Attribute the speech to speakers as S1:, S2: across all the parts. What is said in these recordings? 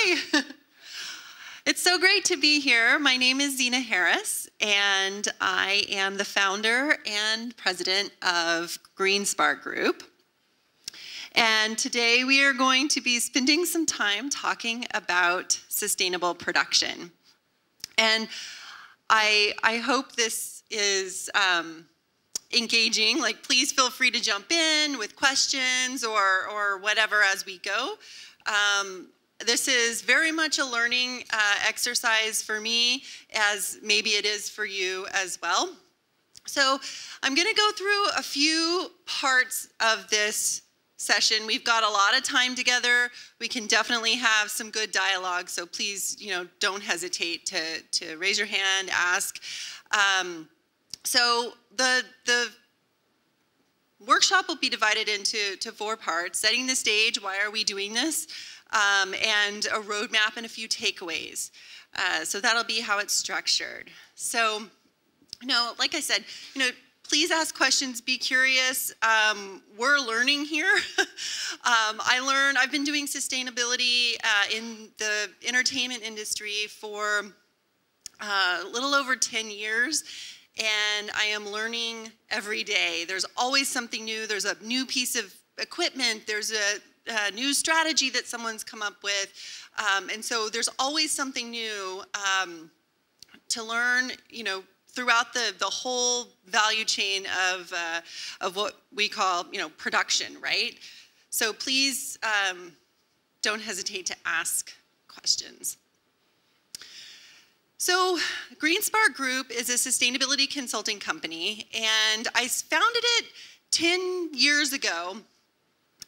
S1: Hi. It's so great to be here. My name is Zena Harris, and I am the founder and president of GreenSpark Group. And today we are going to be spending some time talking about sustainable production. And I hope this is engaging. Like, please feel free to jump in with questions or whatever as we go. This is very much a learning exercise for me, as maybe it is for you as well. So I'm going to go through a few parts of this session. We've got a lot of time together. We can definitely have some good dialogue, so please, don't hesitate to raise your hand, ask. So the workshop will be divided into 4 parts: setting the stage, why are we doing this, and a roadmap and a few takeaways. So that'll be how it's structured. So, like I said, please ask questions, be curious. We're learning here. I've been doing sustainability in the entertainment industry for a little over 10 years, and I am learning every day. There's always something new. There's a new piece of equipment. There's a new strategy that someone's come up with. And so there's always something new to learn, throughout the whole value chain of what we call, production, right? So please don't hesitate to ask questions. So GreenSpark Group is a sustainability consulting company, and I founded it 10 years ago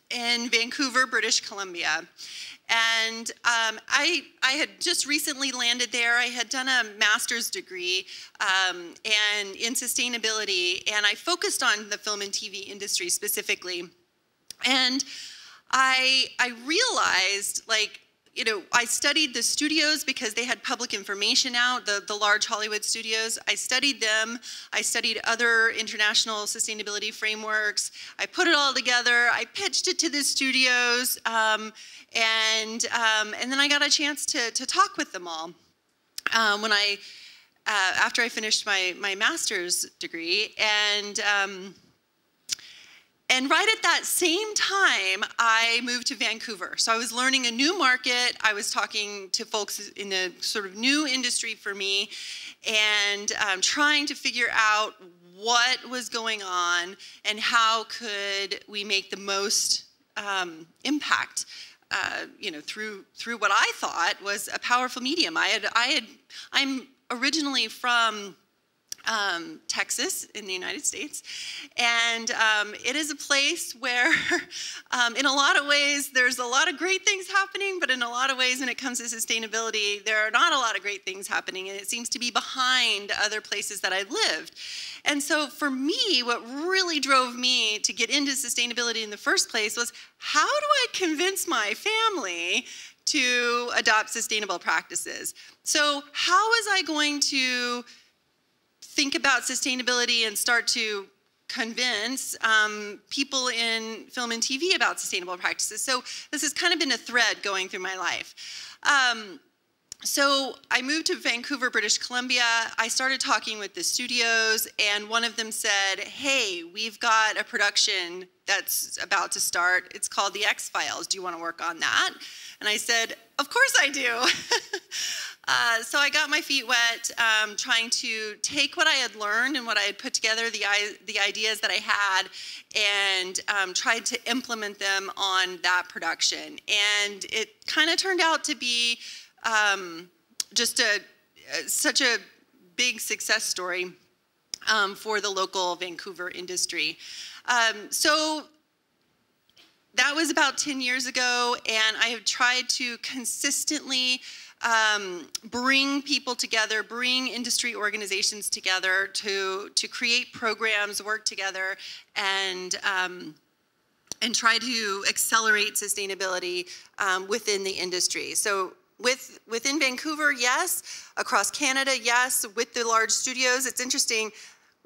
S1: in Vancouver, British Columbia. And I had just recently landed there. I had done a master's degree and in sustainability, and I focused on the film and TV industry specifically. And I realized, I studied the studios because they had public information out, the large Hollywood studios. I studied them. I studied other international sustainability frameworks. I put it all together. I pitched it to the studios, and then I got a chance to talk with them all after I finished my master's degree. And right at that same time, I moved to Vancouver. So I was learning a new market. I was talking to folks in a sort of new industry for me, and trying to figure out what was going on and how could we make the most impact, through what I thought was a powerful medium. I'm originally from Texas in the United States, and it is a place where in a lot of ways there's a lot of great things happening, but in a lot of ways when it comes to sustainability there are not a lot of great things happening, and it seems to be behind other places that I've lived. And so for me, what really drove me to get into sustainability in the first place was, how do I convince my family to adopt sustainable practices? So how was I going to think about sustainability and start to convince people in film and TV about sustainable practices? So this has kind of been a thread going through my life. So I moved to Vancouver, British Columbia. I started talking with the studios, and one of them said, hey, we've got a production that's about to start. It's called The X-Files. Do you want to work on that? And I said, of course I do. So I got my feet wet, trying to take what I had learned and what I had put together, the ideas that I had, and tried to implement them on that production. And it kind of turned out to be just such a big success story for the local Vancouver industry. So that was about 10 years ago, and I have tried to consistently bring people together, bring industry organizations together to create programs, work together, and try to accelerate sustainability within the industry. So within Vancouver, yes. Across Canada, yes. With the large studios, it's interesting.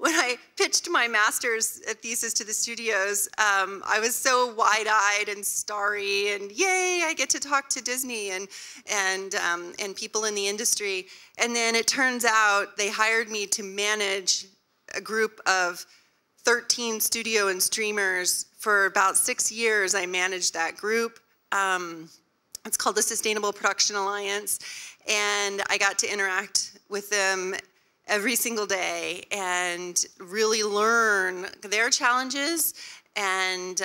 S1: when I pitched my master's thesis to the studios, I was so wide-eyed and starry, and yay, I get to talk to Disney and people in the industry. And then it turns out they hired me to manage a group of 13 studio and streamers. For about 6 years, I managed that group. It's called the Sustainable Production Alliance, and I got to interact with them every single day and really learn their challenges and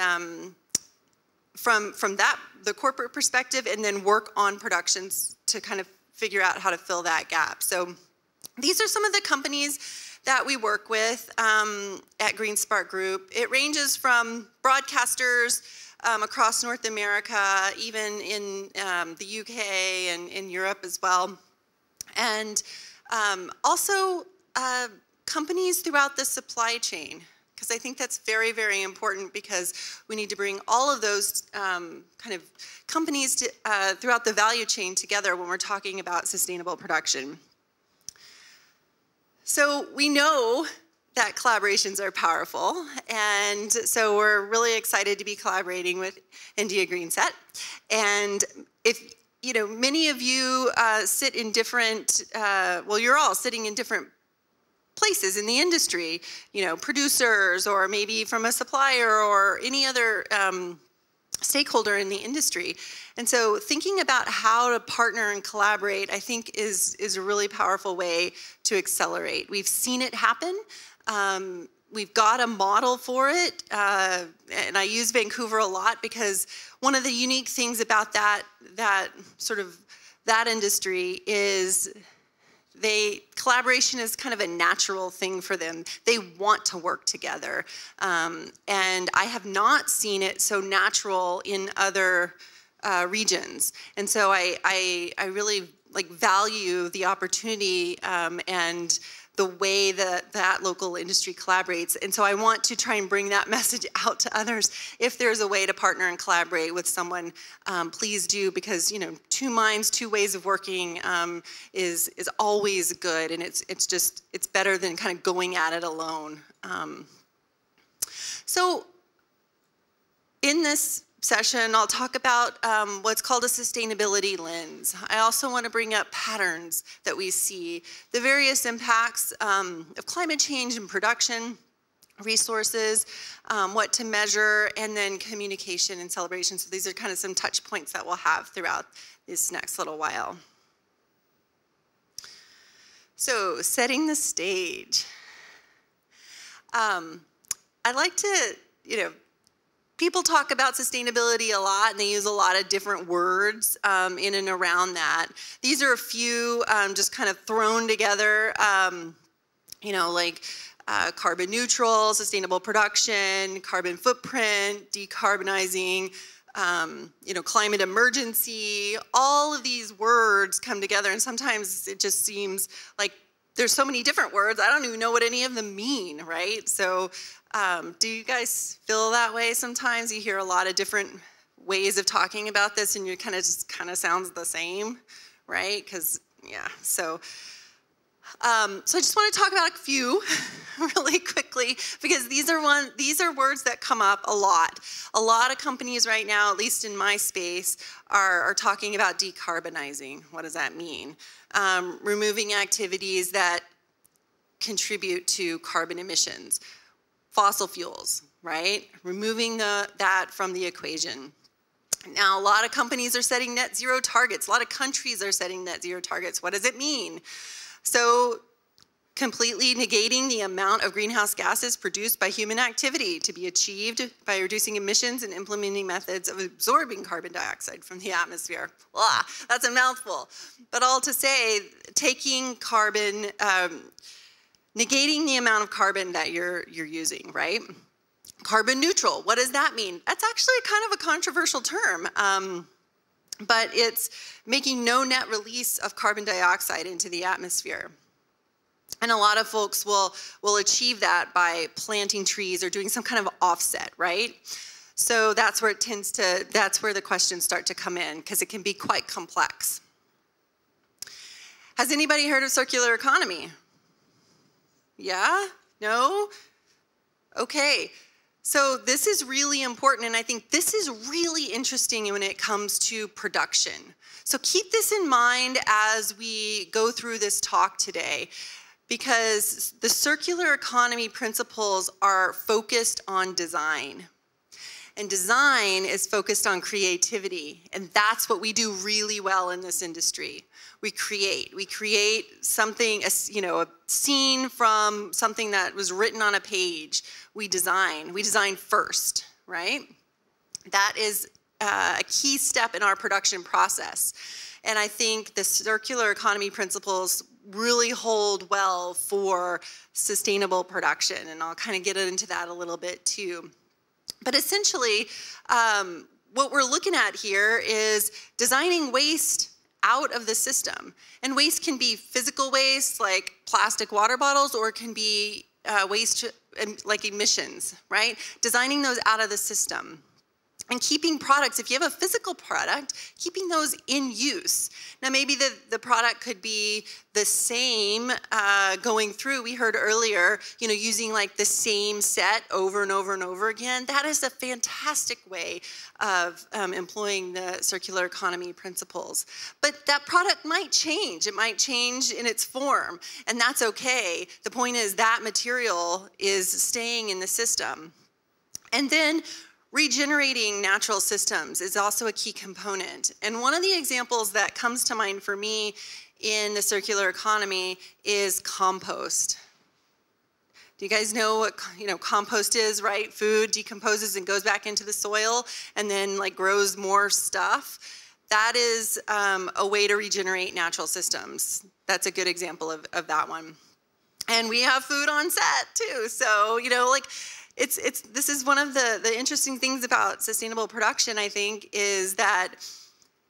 S1: from that, the corporate perspective, and then work on productions to kind of figure out how to fill that gap. So these are some of the companies that we work with at GreenSpark Group. It ranges from broadcasters across North America, even in the UK and in Europe as well. And also companies throughout the supply chain, because I think that's very, very important, because we need to bring all of those kind of companies to, throughout the value chain together when we're talking about sustainable production. So we know that collaborations are powerful, and so we're really excited to be collaborating with India Greenset. And if you know, many of you sit in different, well, you're all sitting in different places in the industry, you know, producers, or maybe from a supplier or any other stakeholder in the industry. And so thinking about how to partner and collaborate, I think is a really powerful way to accelerate. We've seen it happen. We've got a model for it, and I use Vancouver a lot because one of the unique things about that industry is collaboration is kind of a natural thing for them. They want to work together, and I have not seen it so natural in other regions. And so I really value the opportunity and the way that local industry collaborates. And so I want to try and bring that message out to others. If there's a way to partner and collaborate with someone, please do, because you know, two minds, two ways of working is always good, and it's better than kind of going at it alone. So in this session, I'll talk about what's called a sustainability lens. I also want to bring up patterns that we see, the various impacts of climate change and production, resources, what to measure, and then communication and celebration. So these are kind of some touch points that we'll have throughout this next little while. So setting the stage. I'd like to, you know, people talk about sustainability a lot, and they use a lot of different words in and around that. These are a few just kind of thrown together, you know, like carbon neutral, sustainable production, carbon footprint, decarbonizing, you know, climate emergency. All of these words come together, and sometimes it just seems like there's so many different words, I don't even know what any of them mean, right? So do you guys feel that way sometimes? You hear a lot of different ways of talking about this, and you kind of sounds the same, right? Because, yeah, so I just want to talk about a few really quickly, because these are words that come up a lot. A lot of companies right now, at least in my space, are talking about decarbonizing. What does that mean? Removing activities that contribute to carbon emissions. Fossil fuels, right? Removing that from the equation. Now, a lot of companies are setting net zero targets. A lot of countries are setting net zero targets. What does it mean? So, completely negating the amount of greenhouse gases produced by human activity to be achieved by reducing emissions and implementing methods of absorbing carbon dioxide from the atmosphere. Blah, that's a mouthful. But all to say, taking carbon, negating the amount of carbon that you're using, right? Carbon neutral, what does that mean? That's actually kind of a controversial term, but it's making no net release of carbon dioxide into the atmosphere. And a lot of folks will achieve that by planting trees or doing some kind of offset, right? So that's where that's where the questions start to come in, because it can be quite complex. Has anybody heard of circular economy? Yeah? No? Okay. So this is really important, and I think this is really interesting when it comes to production. So keep this in mind as we go through this talk today, because the circular economy principles are focused on design. And design is focused on creativity, and that's what we do really well in this industry. We create something, a scene from something that was written on a page. We design first, right? That is a key step in our production process. And I think the circular economy principles really hold well for sustainable production, and I'll kind of get into that a little bit too. But essentially, what we're looking at here is designing waste out of the system. And waste can be physical waste, like plastic water bottles, or it can be waste like emissions, right? Designing those out of the system. And keeping products, if you have a physical product, keeping those in use. Now maybe the product could be the same going through. We heard earlier, using like the same set over and over and over again. That is a fantastic way of employing the circular economy principles. But that product might change. It might change in its form, and that's okay. The point is that material is staying in the system. And then regenerating natural systems is also a key component. And one of the examples that comes to mind for me in the circular economy is compost. Do you guys know what compost is, right? Food decomposes and goes back into the soil and then like grows more stuff. That is a way to regenerate natural systems. That's a good example of that one. And we have food on set too. So, this is one of the interesting things about sustainable production, I think, is that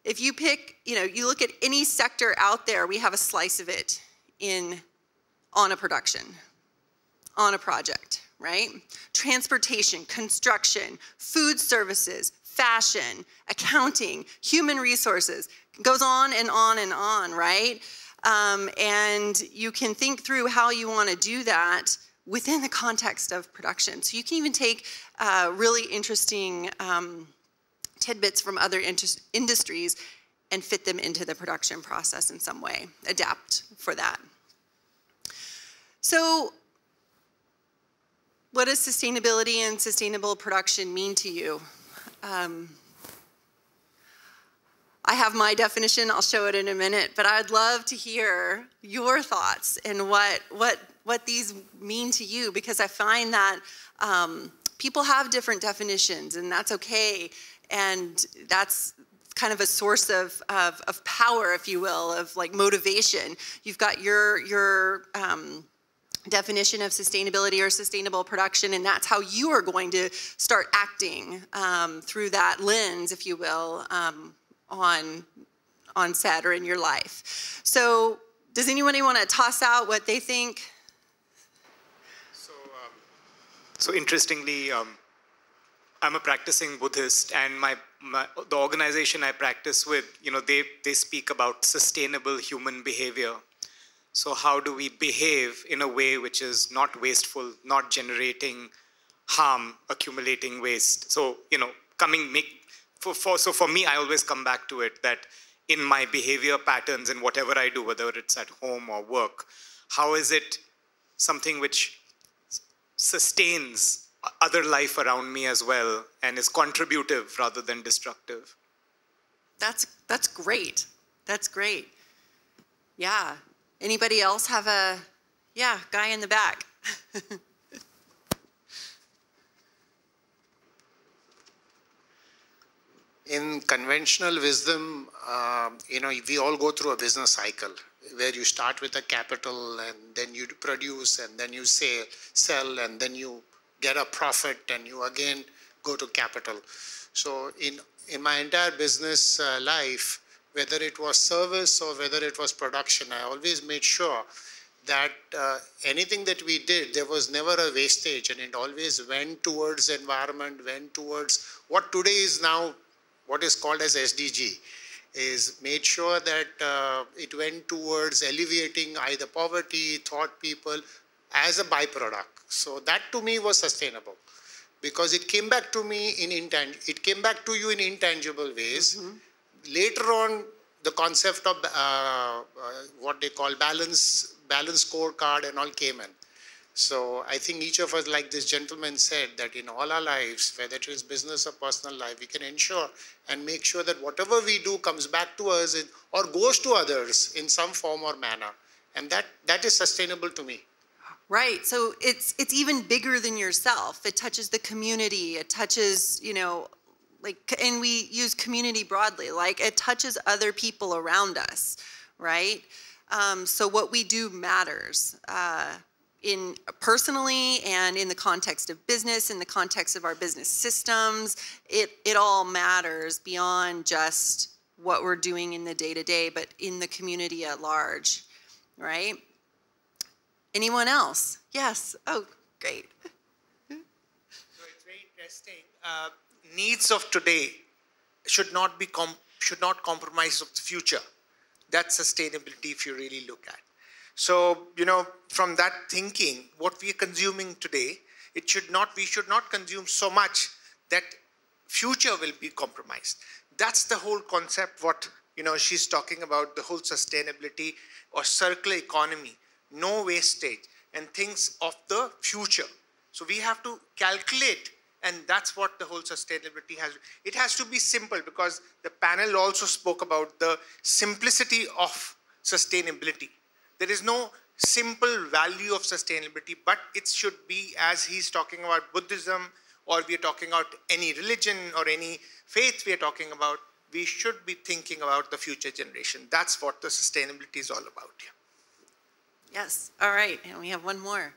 S1: if you pick, you look at any sector out there, we have a slice of it on a production, on a project, right? Transportation, construction, food services, fashion, accounting, human resources, goes on and on and on, right? And you can think through how you want to do that within the context of production. So you can even take really interesting tidbits from other industries and fit them into the production process in some way, adapt for that. So what does sustainability and sustainable production mean to you? I have my definition, I'll show it in a minute, but I'd love to hear your thoughts and what these mean to you, because I find that people have different definitions, and that's okay, and that's kind of a source of power, if you will, of like motivation. You've got your definition of sustainability or sustainable production, and that's how you are going to start acting through that lens, if you will, on set or in your life. So does anybody want to toss out what they think?
S2: So interestingly, I'm a practicing Buddhist, and the organization I practice with, they speak about sustainable human behavior. So how do we behave in a way which is not wasteful, not generating harm, accumulating waste? So, so for me, I always come back to it that in my behavior patterns in whatever I do, whether it's at home or work, how is it something which sustains other life around me as well and is contributive rather than destructive?
S1: That's great. That's great. Yeah. Anybody else have a, guy in the back?
S3: In conventional wisdom, we all go through a business cycle where you start with a capital, and then you produce, and then you sell, and then you get a profit, and you again go to capital. So in my entire business life, whether it was service or whether it was production, I always made sure that anything that we did, there was never a wastage, and it always went towards environment, went towards what today is now what is called as SDG, is made sure that it went towards alleviating either poverty, thought people, as a byproduct. So that to me was sustainable, because it came back to me in it came back to you in intangible ways. Later on, the concept of what they call balance scorecard and all came in. So I think each of us, like this gentleman said, that in all our lives, whether it is business or personal life, we can ensure and make sure that whatever we do comes back to us or goes to others in some form or manner. And that is sustainable to me.
S1: Right. So it's even bigger than yourself. It touches the community. It touches, like, and we use community broadly, like it touches other people around us, right? So what we do matters. In personally and in the context of business, in the context of our business systems, it all matters beyond just what we're doing in the day-to-day, but in the community at large, right? Anyone else? Yes. Oh, great.
S4: So it's very interesting. Needs of today should not compromise of the future. That's sustainability if you really look at. So, from that thinking, what we are consuming today, we should not consume so much that future will be compromised. That's the whole concept, what, she's talking about, the whole sustainability or circular economy, no wastage, and things of the future. So we have to calculate, and that's what the whole sustainability has. It has to be simple, because the panel also spoke about the simplicity of sustainability. There is no simple value of sustainability, but it should be, as he's talking about Buddhism, or we are talking about any religion or any faith we are talking about, we should be thinking about the future generation. That's what the sustainability is all about here.
S1: Yes. All right. And we have one more.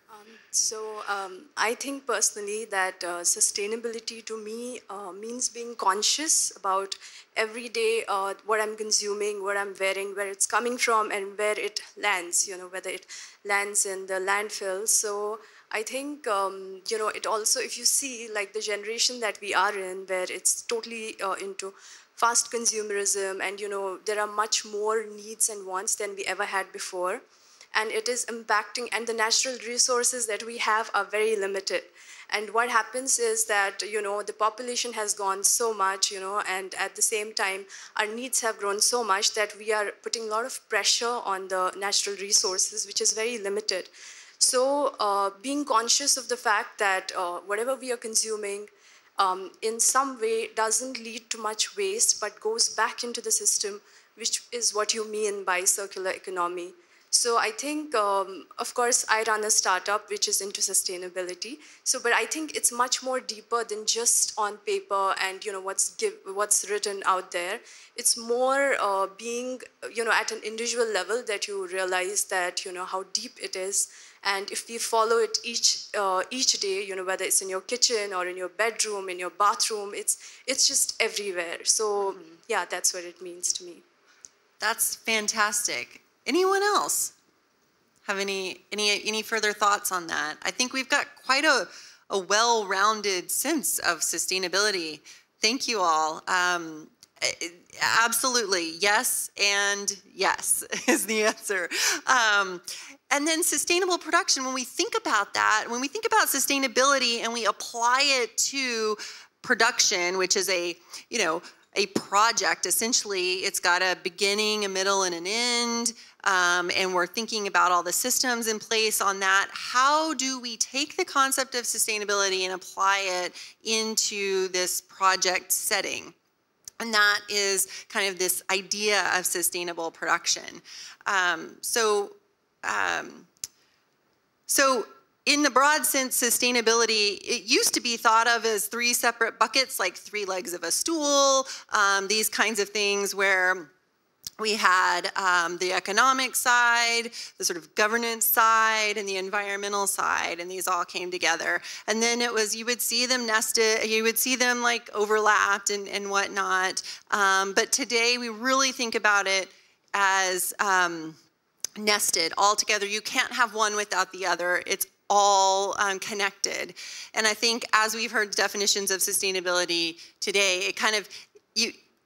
S5: I think personally that sustainability to me means being conscious about every day what I'm consuming, what I'm wearing, where it's coming from, and where it lands, whether it lands in the landfill. So I think, it also, if you see like the generation that we are in, where it's totally into fast consumerism, and, there are much more needs and wants than we ever had before. And it is impacting, and the natural resources that we have are very limited. And what happens is that, the population has gone so much, and at the same time, our needs have grown so much that we are putting a lot of pressure on the natural resources, which is very limited. So being conscious of the fact that whatever we are consuming in some way doesn't lead to much waste, but goes back into the system, which is what you mean by circular economy. So I think, of course, I run a startup which is into sustainability. So, but I think it's much more deeper than just on paper and, what's written out there. It's more being, at an individual level that you realize that, how deep it is. And if we follow it each day, whether it's in your kitchen or in your bedroom, in your bathroom, it's just everywhere. So, yeah, that's what it means to me.
S1: That's fantastic. Anyone else have any further thoughts on that? I think we've got quite a well-rounded sense of sustainability. Thank you all. Absolutely, yes and yes is the answer. And then sustainable production, when we think about that, when we think about sustainability and we apply it to production, which is a project, essentially, it's got a beginning, a middle, and an end. And we're thinking about all the systems in place on that. How do we take the concept of sustainability and apply it into this project setting? And that is kind of this idea of sustainable production. So in the broad sense, sustainability, it used to be thought of as 3 separate buckets, like 3 legs of a stool, these kinds of things where we had the economic side, the sort of governance side, and the environmental side, and these all came together. And then it was, you would see them nested, you would see them like overlapped and whatnot. But today we really think about it as nested all together. You can't have one without the other. It's all connected. And I think as we've heard definitions of sustainability today, it kind of,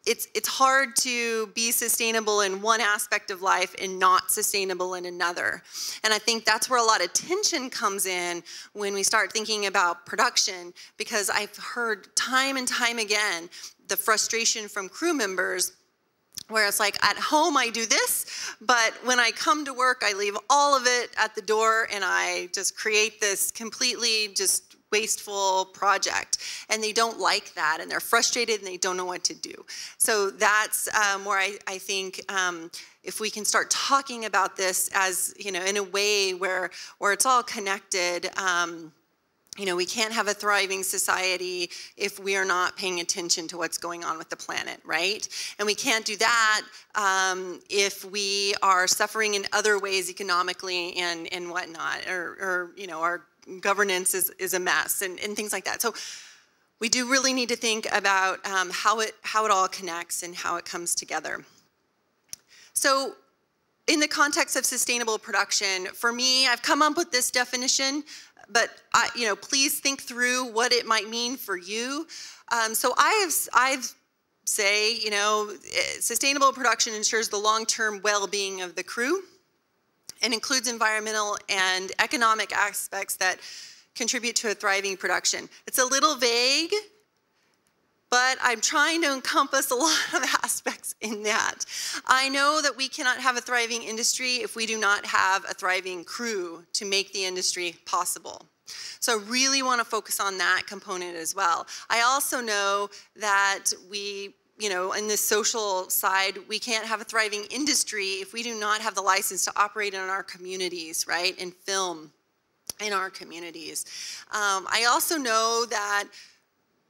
S1: it's hard to be sustainable in one aspect of life and not sustainable in another. And I think that's where a lot of tension comes in when we start thinking about production, because I've heard time and time again the frustration from crew members where it's like, at home I do this, but when I come to work, I leave all of it at the door and I just create this completely just wasteful project, and they don't like that, and they're frustrated and they don't know what to do. So that's where I think if we can start talking about this as, you know, in a way where it's all connected, you know, we can't have a thriving society if we are not paying attention to what's going on with the planet, right? And we can't do that if we are suffering in other ways economically and whatnot, or you know, our governance is a mess and things like that. So we do really need to think about how it all connects and how it comes together. So in the context of sustainable production, for me, I've come up with this definition, but you know, please think through what it might mean for you. So I've say, you know, sustainable production ensures the long-term well-being of the crew and includes environmental and economic aspects that contribute to a thriving production. It's a little vague, but I'm trying to encompass a lot of aspects in that. I know that we cannot have a thriving industry if we do not have a thriving crew to make the industry possible. So I really want to focus on that component as well. I also know that we, you know, in the social side, we can't have a thriving industry if we do not have the license to operate in our communities, right? And film in our communities. I also know that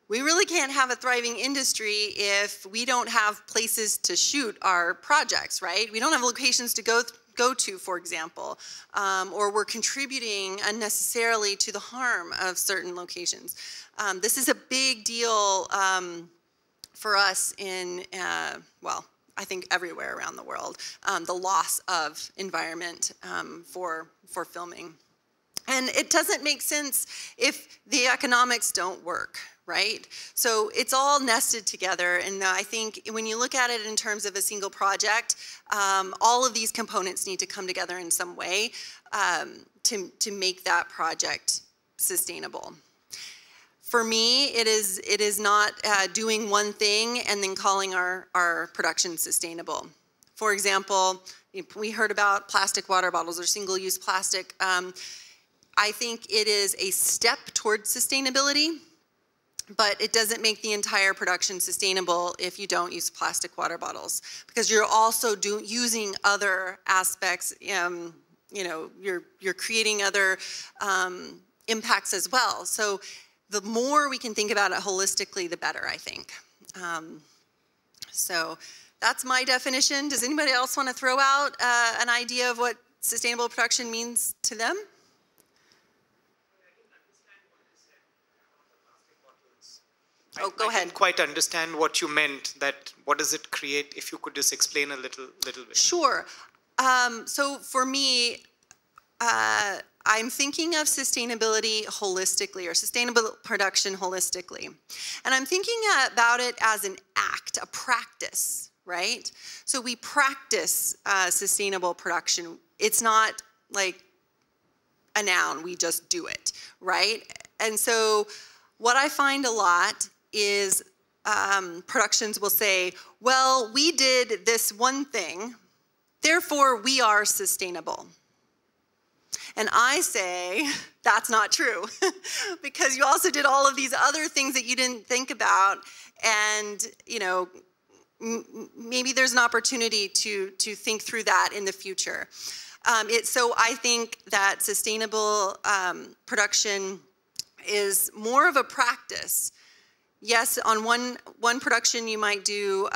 S1: we really can't have a thriving industry if we don't have places to shoot our projects, right? We don't have locations to go to, for example, or we're contributing unnecessarily to the harm of certain locations. This is a big deal for us in, well, I think everywhere around the world, the loss of environment for filming. And it doesn't make sense if the economics don't work, right? So it's all nested together, and I think when you look at it in terms of a single project, all of these components need to come together in some way to make that project sustainable. For me, it is not doing one thing and then calling our production sustainable. For example, we heard about plastic water bottles or single-use plastic. I think it is a step towards sustainability, but it doesn't make the entire production sustainable if you don't use plastic water bottles, because you're also using other aspects. You know, you're creating other impacts as well. So the more we can think about it holistically, the better, I think. So that's my definition. Does anybody else want to throw out an idea of what sustainable production means to them? Oh, go ahead.
S2: I didn't quite understand what you meant, that what does it create, if you could just explain a little bit.
S1: Sure. So for me, I'm thinking of sustainability holistically, or sustainable production holistically. And I'm thinking about it as an act, a practice, right? So we practice sustainable production. It's not like a noun, we just do it, right? And so what I find a lot is productions will say, well, we did this one thing, therefore we are sustainable. And I say, that's not true, because you also did all of these other things that you didn't think about, and you know, maybe there's an opportunity to think through that in the future. So I think that sustainable production is more of a practice. Yes, on one production you might do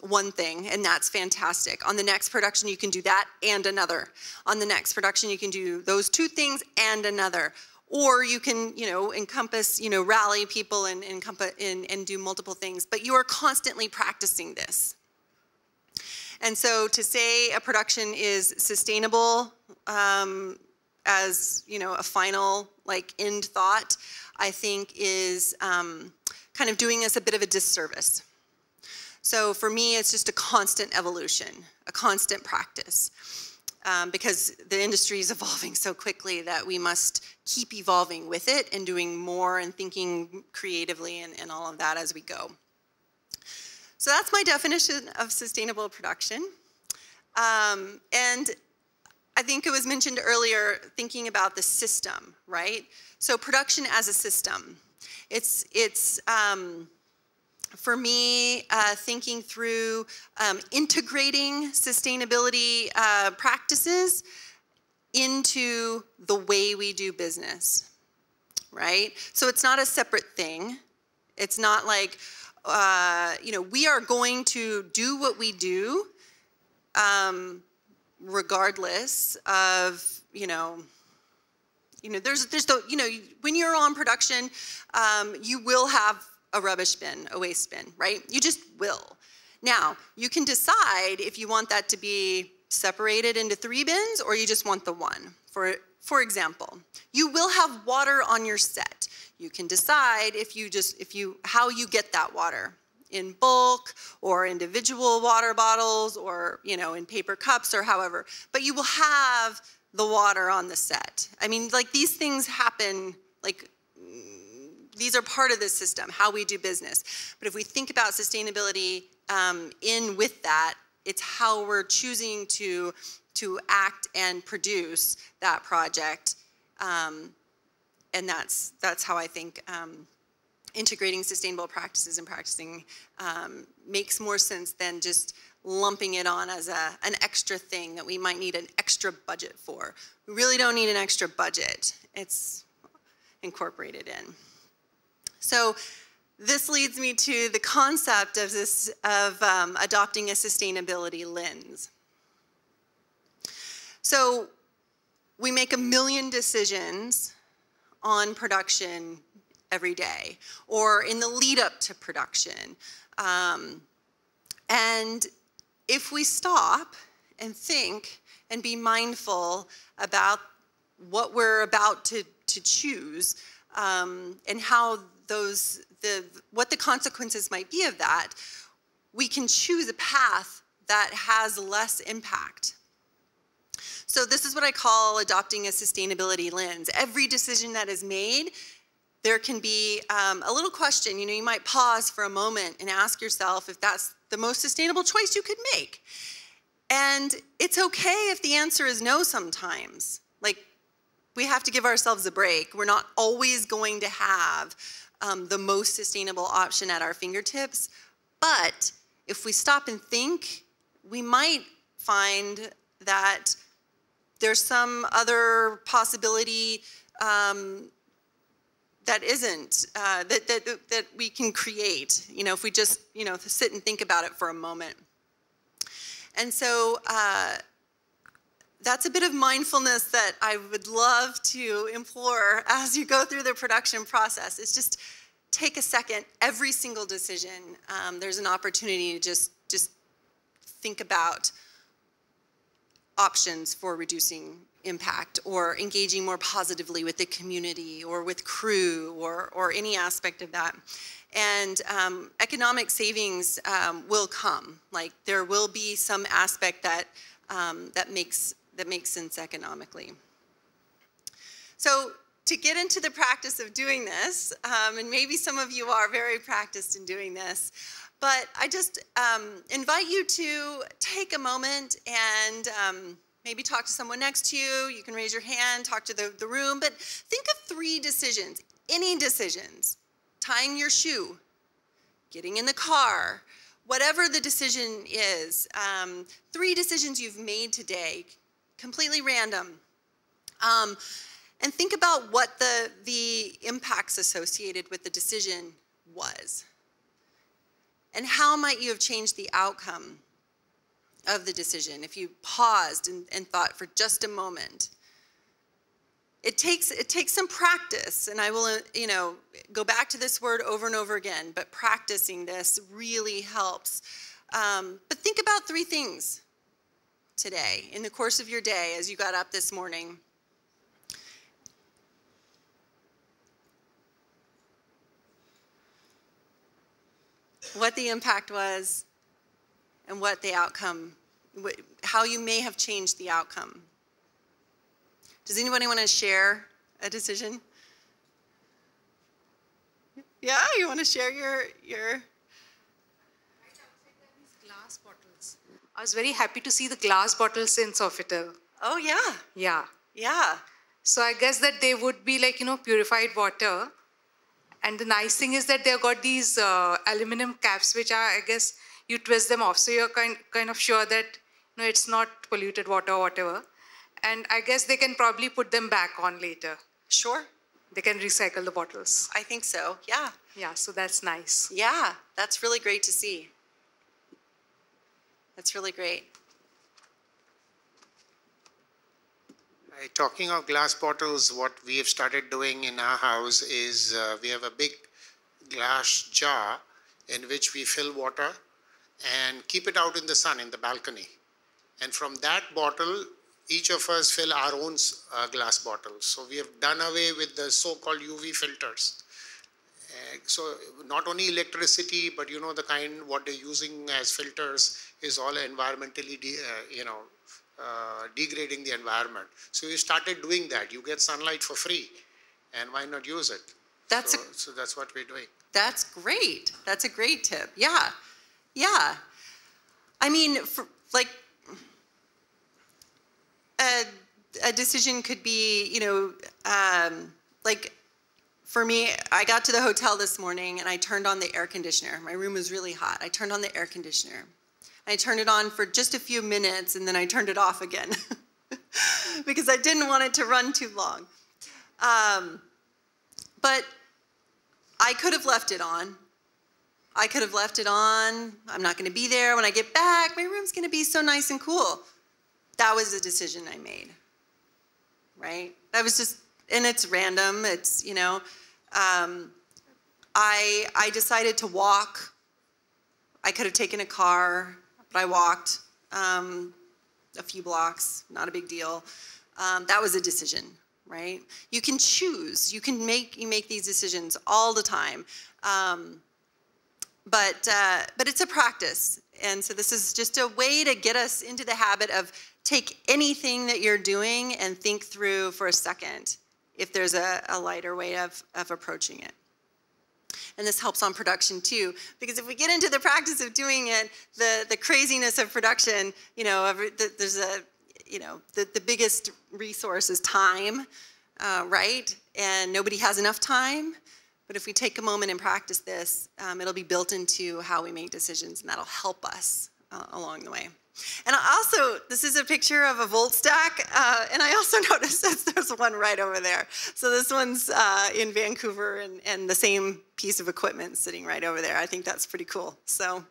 S1: one thing, and that's fantastic. On the next production you can do that and another. On the next production you can do those two things and another. Or you can, you know, encompass, you know, rally people and do multiple things. But you are constantly practicing this. And so to say a production is sustainable as, you know, a final, like, end thought, I think is kind of doing us a bit of a disservice. So for me, it's just a constant evolution, a constant practice, because the industry is evolving so quickly that we must keep evolving with it and doing more and thinking creatively and all of that as we go. So that's my definition of sustainable production. And I think it was mentioned earlier, thinking about the system, right? So production as a system. It's for me, thinking through integrating sustainability practices into the way we do business, right? So it's not a separate thing. It's not like, we are going to do what we do regardless of, when you're on production, you will have a rubbish bin, a waste bin, right? You just will. Now, you can decide if you want that to be separated into 3 bins or you just want the one. For example, you will have water on your set. You can decide how you get that water, in bulk or individual water bottles or, in paper cups or however, but you will have the water on the set. I mean, like, these things happen, like, these are part of the system, how we do business. But if we think about sustainability in with that, it's how we're choosing to act and produce that project. And that's how I think integrating sustainable practices and practicing makes more sense than just lumping it on as an extra thing that we might need an extra budget for. We really don't need an extra budget. It's incorporated in. So this leads me to the concept of adopting a sustainability lens. So we make 1 million decisions on production every day or in the lead up to production. And if we stop and think and be mindful about what we're about to choose and how what the consequences might be of that, we can choose a path that has less impact. So this is what I call adopting a sustainability lens. Every decision that is made, there can be a little question. You might pause for a moment and ask yourself if that's the most sustainable choice you could make. And it's okay if the answer is no sometimes. Like, we have to give ourselves a break. We're not always going to have the most sustainable option at our fingertips. But if we stop and think, we might find that there's some other possibility that isn't, that we can create, if we just, sit and think about it for a moment. And so that's a bit of mindfulness that I would love to implore as you go through the production process. It's just take a second. Every single decision, there's an opportunity to just think about options for reducing impact or engaging more positively with the community or with crew or any aspect of that. And economic savings will come. Like, there will be some aspect that makes sense economically. So to get into the practice of doing this, and maybe some of you are very practiced in doing this, but I just invite you to take a moment and maybe talk to someone next to you. You can raise your hand, talk to the room, but think of 3 decisions, any decisions. Tying your shoe, getting in the car, whatever the decision is. 3 decisions you've made today, completely random. And think about what the impacts associated with the decision was. And how might you have changed the outcome of the decision if you paused and thought for just a moment? It takes some practice, and I will go back to this word over and over again, but practicing this really helps. But think about 3 things today in the course of your day as you got up this morning. What the impact was, and what the outcome, how you may have changed the outcome. Does anybody want to share a decision? Yeah, you want to share your...
S6: Glass bottles. I was very happy to see the glass bottles in Sofitel.
S1: Oh, yeah.
S6: Yeah.
S1: Yeah.
S6: So I guess that they would be like, purified water. And the nice thing is that they've got these aluminum caps, which are, I guess, you twist them off. So you're kind of sure that, it's not polluted water or whatever. And I guess they can probably put them back on later.
S1: Sure.
S6: They can recycle the bottles.
S1: I think so, yeah.
S6: Yeah, so that's nice.
S1: Yeah, that's really great to see. That's really great.
S3: Talking of glass bottles, what we have started doing in our house is we have a big glass jar in which we fill water and keep it out in the sun in the balcony. And from that bottle, each of us fill our own glass bottles. So we have done away with the so-called UV filters. So not only electricity, but the kind what they're using as filters is all environmentally, degrading the environment. So we started doing that. You get sunlight for free, and why not use it? So that's what we're doing.
S1: That's great. That's a great tip. Yeah, yeah. I mean, a decision could be, like for me, I got to the hotel this morning and I turned on the air conditioner. My room was really hot. I turned on the air conditioner. I turned it on for just a few minutes and then I turned it off again because I didn't want it to run too long. But I could have left it on. I could have left it on. I'm not going to be there. When I get back, my room's going to be so nice and cool. That was a decision I made, right? That was just, and it's random. It's, I decided to walk. I could have taken a car, but I walked a few blocks, not a big deal. That was a decision, right? You can choose. You make these decisions all the time. But it's a practice. And so this is just a way to get us into the habit of take anything that you're doing and think through for a second if there's a lighter way of approaching it. And this helps on production too, because if we get into the practice of doing it, the craziness of production, there's the biggest resource is time, right? And nobody has enough time. But if we take a moment and practice this, it'll be built into how we make decisions, and that'll help us along the way. And this is a picture of a volt stack, and I also noticed that there's one right over there. So this one's in Vancouver, and the same piece of equipment sitting right over there. I think that's pretty cool. So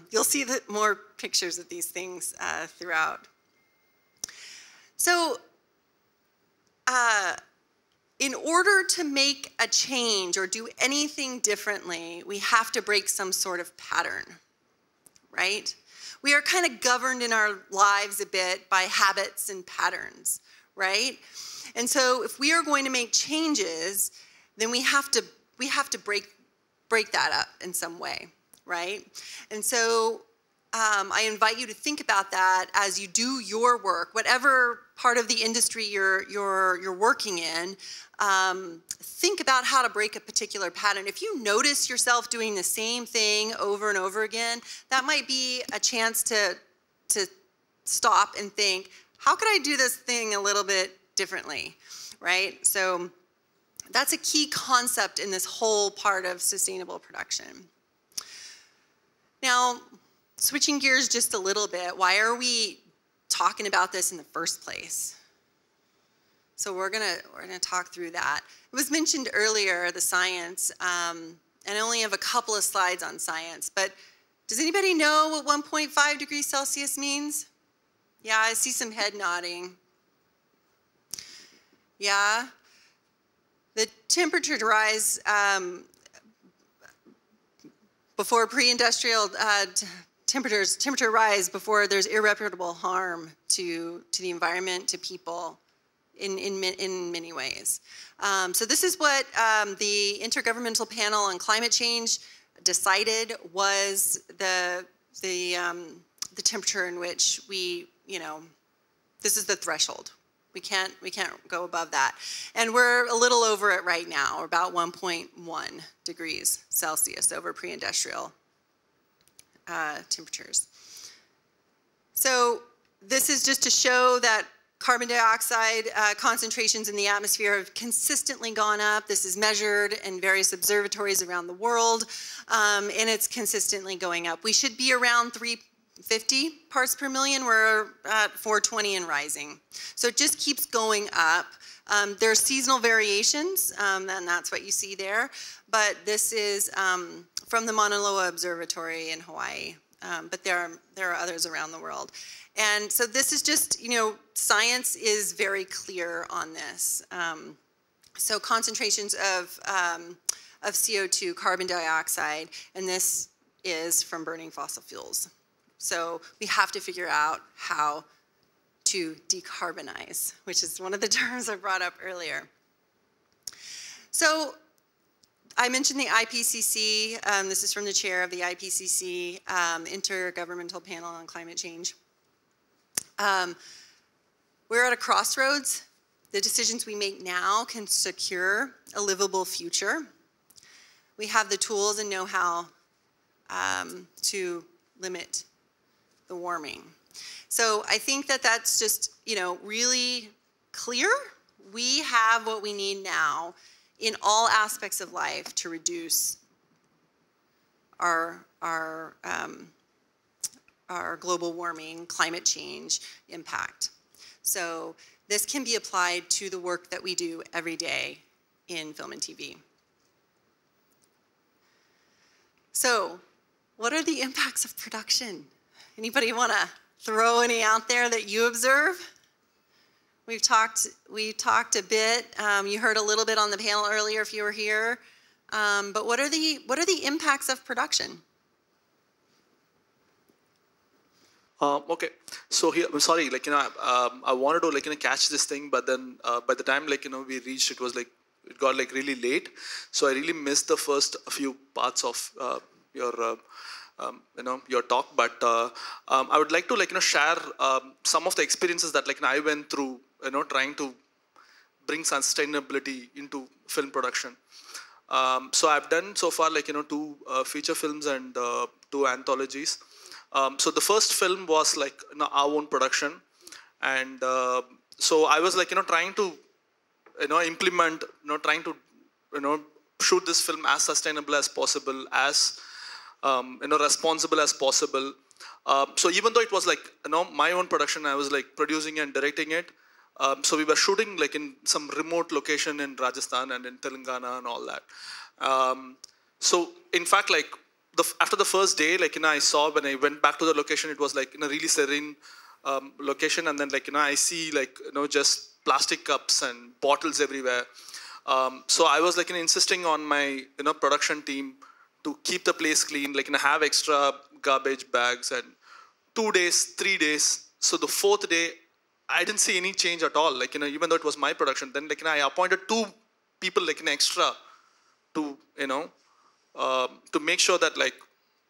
S1: you'll see more pictures of these things throughout. So in order to make a change or do anything differently, we have to break some sort of pattern, right? We are kind of governed in our lives a bit by habits and patterns, right? And so if we are going to make changes, then we have to break that up in some way, right? And so I invite you to think about that as you do your work, whatever part of the industry you're working in. Think about how to break a particular pattern. If you notice yourself doing the same thing over and over again, that might be a chance to stop and think, how could I do this thing a little bit differently, right? So that's a key concept in this whole part of sustainable production. Now, switching gears just a little bit, why are we talking about this in the first place? So we're gonna talk through that. It was mentioned earlier, the science, and I only have a couple of slides on science, but does anybody know what 1.5 degrees Celsius means? Yeah, I see some head nodding. Yeah? The temperature rise before pre-industrial temperature rise before there's irreparable harm to the environment, to people, in many ways. So this is what the Intergovernmental Panel on Climate Change decided was the the temperature in which we, this is the threshold. We can't go above that. And we're a little over it right now. We're about 1.1 degrees Celsius over pre-industrial temperatures. So this is just to show that carbon dioxide concentrations in the atmosphere have consistently gone up. This is measured in various observatories around the world, and it's consistently going up. We should be around 350 parts per million. We're at 420 and rising. So it just keeps going up. There are seasonal variations, and that's what you see there. But this is from the Mauna Loa Observatory in Hawaii. But there are others around the world. And so this is just, science is very clear on this. So concentrations of CO2, carbon dioxide, and this is from burning fossil fuels. So we have to figure out how to decarbonize, which is one of the terms I brought up earlier. So I mentioned the IPCC. This is from the chair of the IPCC, Intergovernmental Panel on Climate Change. We're at a crossroads. The decisions we make now can secure a livable future. We have the tools and know-how to limit the warming. So I think that that's just, really clear. We have what we need now in all aspects of life to reduce our global warming, climate change impact. So this can be applied to the work that we do every day in film and TV. So what are the impacts of production? Anybody want to throw any out there that you observe? We talked a bit. You heard a little bit on the panel earlier if you were here. But what are the impacts of production?
S7: Okay, so here, I'm sorry, I wanted to catch this thing, but then by the time we reached, it was it got really late, so I really missed the first few parts of your talk. But I would like to share some of the experiences that I went through, trying to bring sustainability into film production. So I've done so far 2 feature films and 2 anthologies. So the first film was our own production, and so I was trying to implement, trying to shoot this film as sustainable as possible, as responsible as possible. So even though it was my own production, I was producing and directing it. So we were shooting in some remote location in Rajasthan and in Telangana and all that. So in fact, after the first day, I saw when I went back to the location, it was in a really serene location, and then I see just plastic cups and bottles everywhere. So I was insisting on my production team to keep the place clean, have extra garbage bags, and 2 days, 3 days. So the 4th day, I didn't see any change at all. Even though it was my production, then I appointed 2 people extra to to make sure that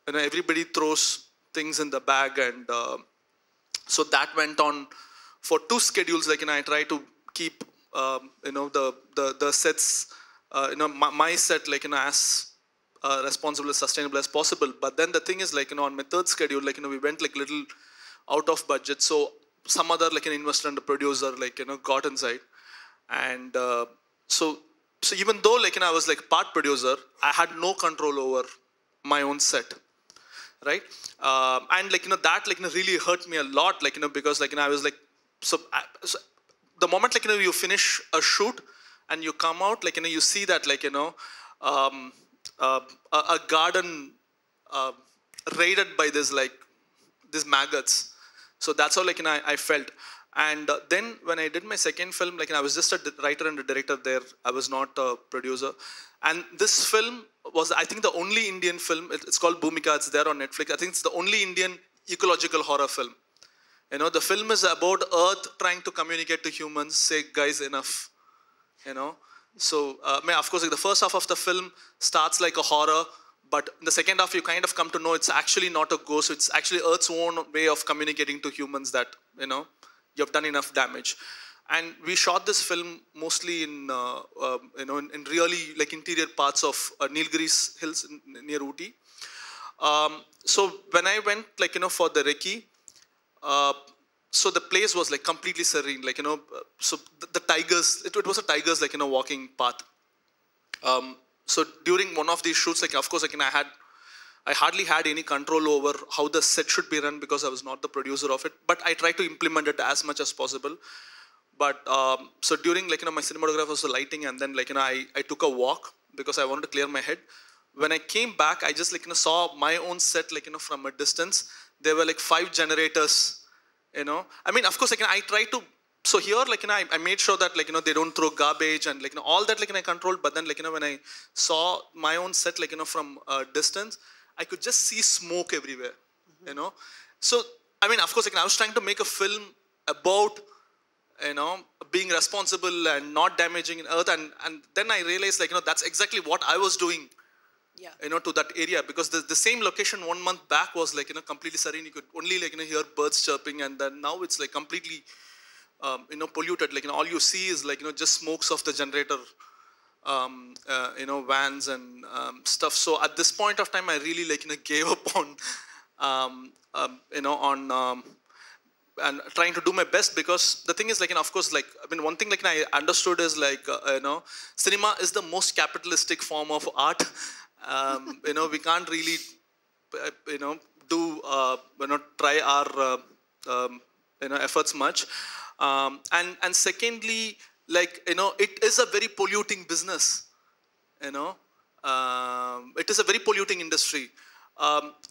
S7: everybody throws things in the bag, and so that went on for 2 schedules. I try to keep the sets, my set as responsible, as sustainable as possible. But then the thing is on my 3rd schedule, we went little out of budget. So some other an investor and a producer got inside, and so even though I was part producer, I had no control over my own set, right? And that really hurt me a lot, because I was so the moment you finish a shoot and you come out, you see that a garden raided by this these maggots. So that's how I felt. And then when I did my 2nd film, I was just a writer and a director there. I was not a producer. And this film was, I think, the only Indian film. It's called Bhumika. It's there on Netflix. I think it's the only Indian ecological horror film. The film is about Earth trying to communicate to humans, say, guys, enough. So, of course, the first half of the film starts like a horror, But in the second half, you kind of come to know it's actually not a ghost. It's actually Earth's own way of communicating to humans that, you know, you've done enough damage. And we shot this film mostly in, you know, in really like interior parts of Nilgiris Hills near Ooty. So when I went, like, you know, for the recce, so the place was like completely serene, like, you know, so the tigers, it was a tigers, like, you know, walking path. So during one of these shoots, like, of course, like, you know, I hardly had any control over how the set should be run because I was not the producer of it, but I tried to implement it as much as possible. But so during, like, you know, my cinematographer was the lighting, and then, like, you know, I took a walk because I wanted to clear my head. When I came back, I just, like, you know, saw my own set, like, you know, from a distance. There were like 5 generators, you know. I mean, of course, like, you know, I tried to, so here, like, you know, I made sure that, like, you know, they don't throw garbage and, like, you know, all that, like, you know, I controlled. But then, like, you know, when I saw my own set, like, you know, from a distance, I could just see smoke everywhere, you know. So, I mean, of course, like, I was trying to make a film about, you know, being responsible and not damaging Earth. And then I realized, like, you know, that's exactly what I was doing, you know, to that area. Because the same location 1 month back was, like, you know, completely serene. You could only, like, you know, hear birds chirping. And then now it's like completely, you know, polluted. Like, you know, all you see is, like, you know, just smokes of the generator, you know, vans and stuff. So at this point of time, I really, like, you know, gave up on, you know, on, and trying to do my best. Because the thing is, like, you know, of course, like, I mean, one thing, like, I understood is, like, you know, cinema is the most capitalistic form of art. You know, we can't really, you know, do, you know, try our, you know, efforts much. And secondly, like, you know, it is a very polluting business, you know. It is a very polluting industry.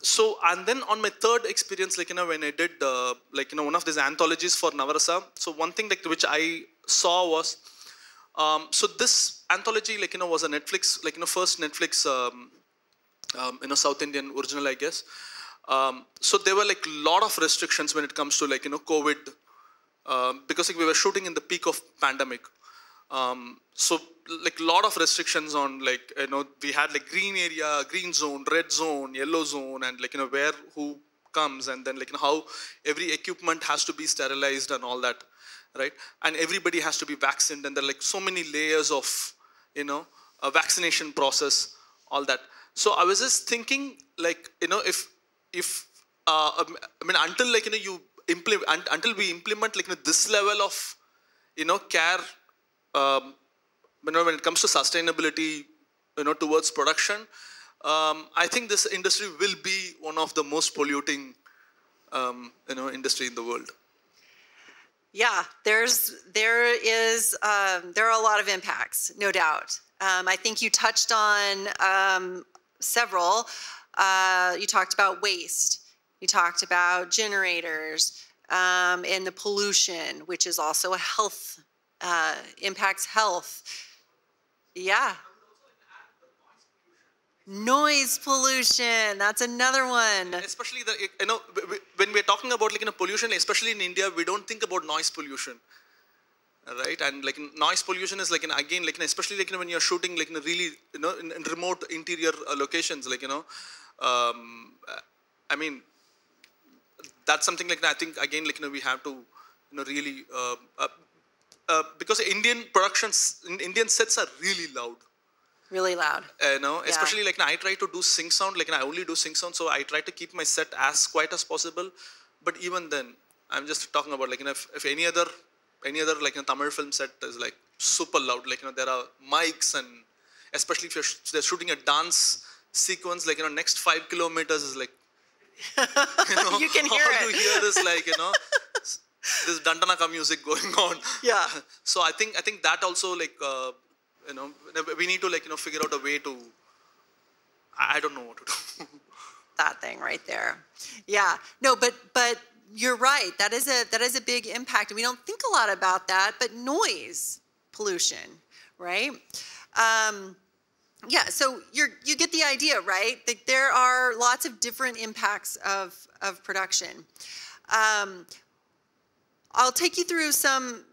S7: So, and then on my third experience, like, you know, when I did, like, you know, one of these anthologies for Navarasa, so one thing, like, which I saw was, so this anthology, like, you know, was a Netflix, like, you know, first Netflix, you know, South Indian original, I guess. So there were, like, a lot of restrictions when it comes to, like, you know, COVID, because, like, we were shooting in the peak of pandemic. So, like, a lot of restrictions on, like, you know, we had, like, green area, green zone, red zone, yellow zone, and, like, you know, where who comes, and then, like, you know, how every equipment has to be sterilized and all that, right? And everybody has to be vaccinated, and there are, like, so many layers of, you know, a vaccination process, all that. So I was just thinking, like, you know, if I mean, until, like, you know, you implement, until we implement, like, you know, this level of, you know, care, you know, when it comes to sustainability, you know, towards production, I think this industry will be one of the most polluting, you know, industry in the world.
S1: Yeah, there are a lot of impacts, no doubt. I think you touched on several. You talked about waste. You talked about generators and the pollution, which is also a health, impacts health. Yeah. Noise pollution, that's another one.
S7: Especially the, you know, when we're talking about, like, you know, pollution, especially in India, we don't think about noise pollution, right? And, like, noise pollution is, like, again, like, especially, like, you know, when you're shooting, like, in a really, you know, in remote interior locations, like, you know, I mean, that's something, like, I think, again, like, you know, we have to, you know, really, because Indian productions, Indian sets are really loud.
S1: Really loud.
S7: You know, especially, like, I try to do sync sound, like, I only do sync sound, so I try to keep my set as quiet as possible. But even then, I'm just talking about, like, you know, if any other, like, you know, Tamil film set is, like, super loud, like, you know, there are mics, and especially if they're shooting a dance sequence, like, you know, next 5 kilometers is, like, you know,
S1: you can hear
S7: all you hear is, like, you know, this Dandanaka music going on.
S1: Yeah.
S7: So I think that also, like, you know, we need to, like, you know, figure out a way to, I don't know what to do.
S1: That thing right there. Yeah. No, but you're right. That is a big impact. And we don't think a lot about that, but noise pollution, right? Yeah, so you get the idea, right? That there are lots of different impacts of production. I'll take you through some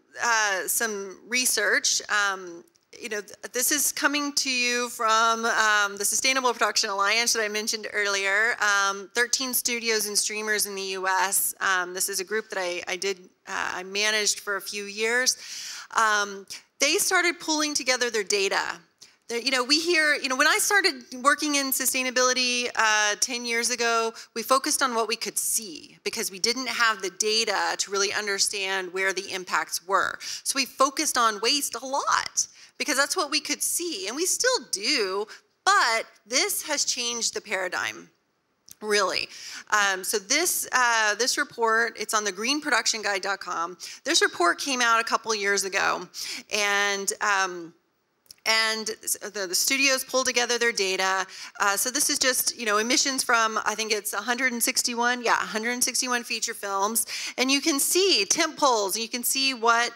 S1: research. this is coming to you from the Sustainable Production Alliance that I mentioned earlier. 13 studios and streamers in the U.S. This is a group that I managed for a few years. They started pulling together their data. We hear, when I started working in sustainability 10 years ago, we focused on what we could see because we didn't have the data to really understand where the impacts were. So we focused on waste a lot because that's what we could see, and we still do, but this has changed the paradigm, really. So this report, it's on the greenproductionguide.com. This report came out a couple years ago, and the studios pulled together their data. So this is just, emissions from, I think it's 161 feature films. And you can see tent poles, you can see what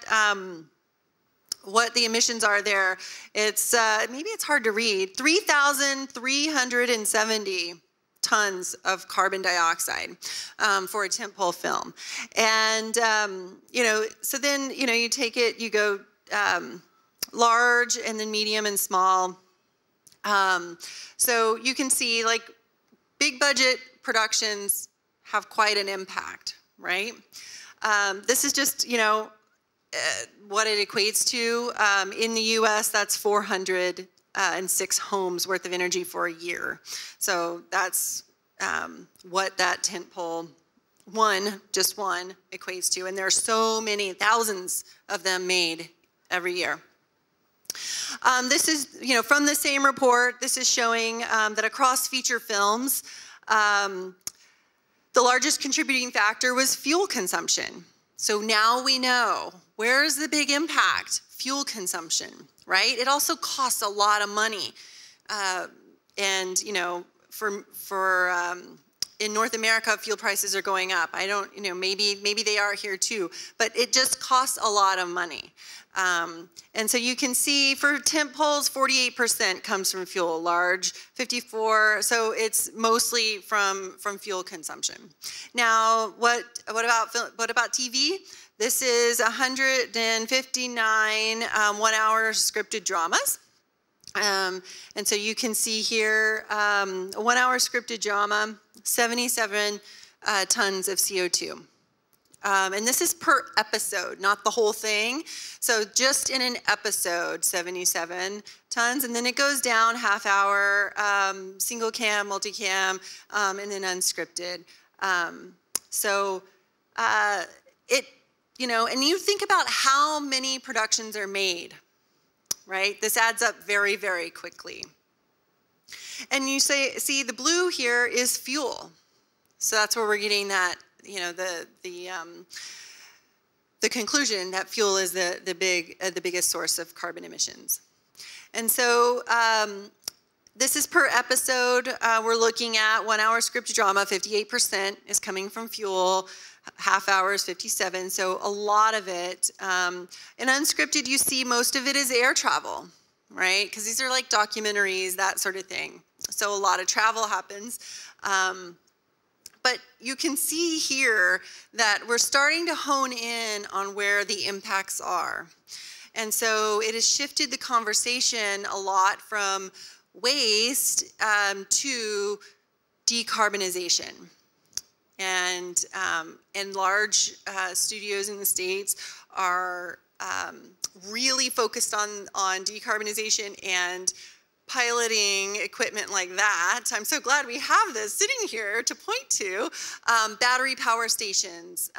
S1: the emissions are there. It's, maybe it's hard to read, 3,370 tons of carbon dioxide for a tentpole film. And, so then, you take it, you go, large and then medium and small. So you can see like big budget productions have quite an impact, right? This is just, what it equates to. In the US, that's 406 homes worth of energy for a year. So that's what that tentpole just one equates to. And there are so many, thousands of them made every year. This is, from the same report, this is showing that across feature films, the largest contributing factor was fuel consumption. So now we know, where's the big impact? Fuel consumption, right? It also costs a lot of money. And, in North America, fuel prices are going up. I don't, maybe they are here too, but it just costs a lot of money. And so you can see for tent poles, 48% comes from fuel, large 54%. So it's mostly from fuel consumption. Now, what about TV? This is 159 one-hour scripted dramas. And so you can see here, a one-hour scripted drama, 77 tons of CO2. And this is per episode, not the whole thing. So just in an episode, 77 tons. And then it goes down half hour, single cam, multicam, and then unscripted. And you think about how many productions are made, right? This adds up very, very quickly. And you see the blue here is fuel. So that's where we're getting that, the conclusion that fuel is the biggest source of carbon emissions. And so this is per episode. We're looking at 1 hour scripted drama, 58% is coming from fuel, half hours, 57. So a lot of it. In unscripted, you see most of it is air travel, right? Because these are like documentaries, that sort of thing. So a lot of travel happens. But you can see here that we're starting to hone in on where the impacts are. And so it has shifted the conversation a lot from waste to decarbonization. And large studios in the States are really focused on decarbonization and piloting equipment like that. I'm so glad we have this sitting here to point to. Battery power stations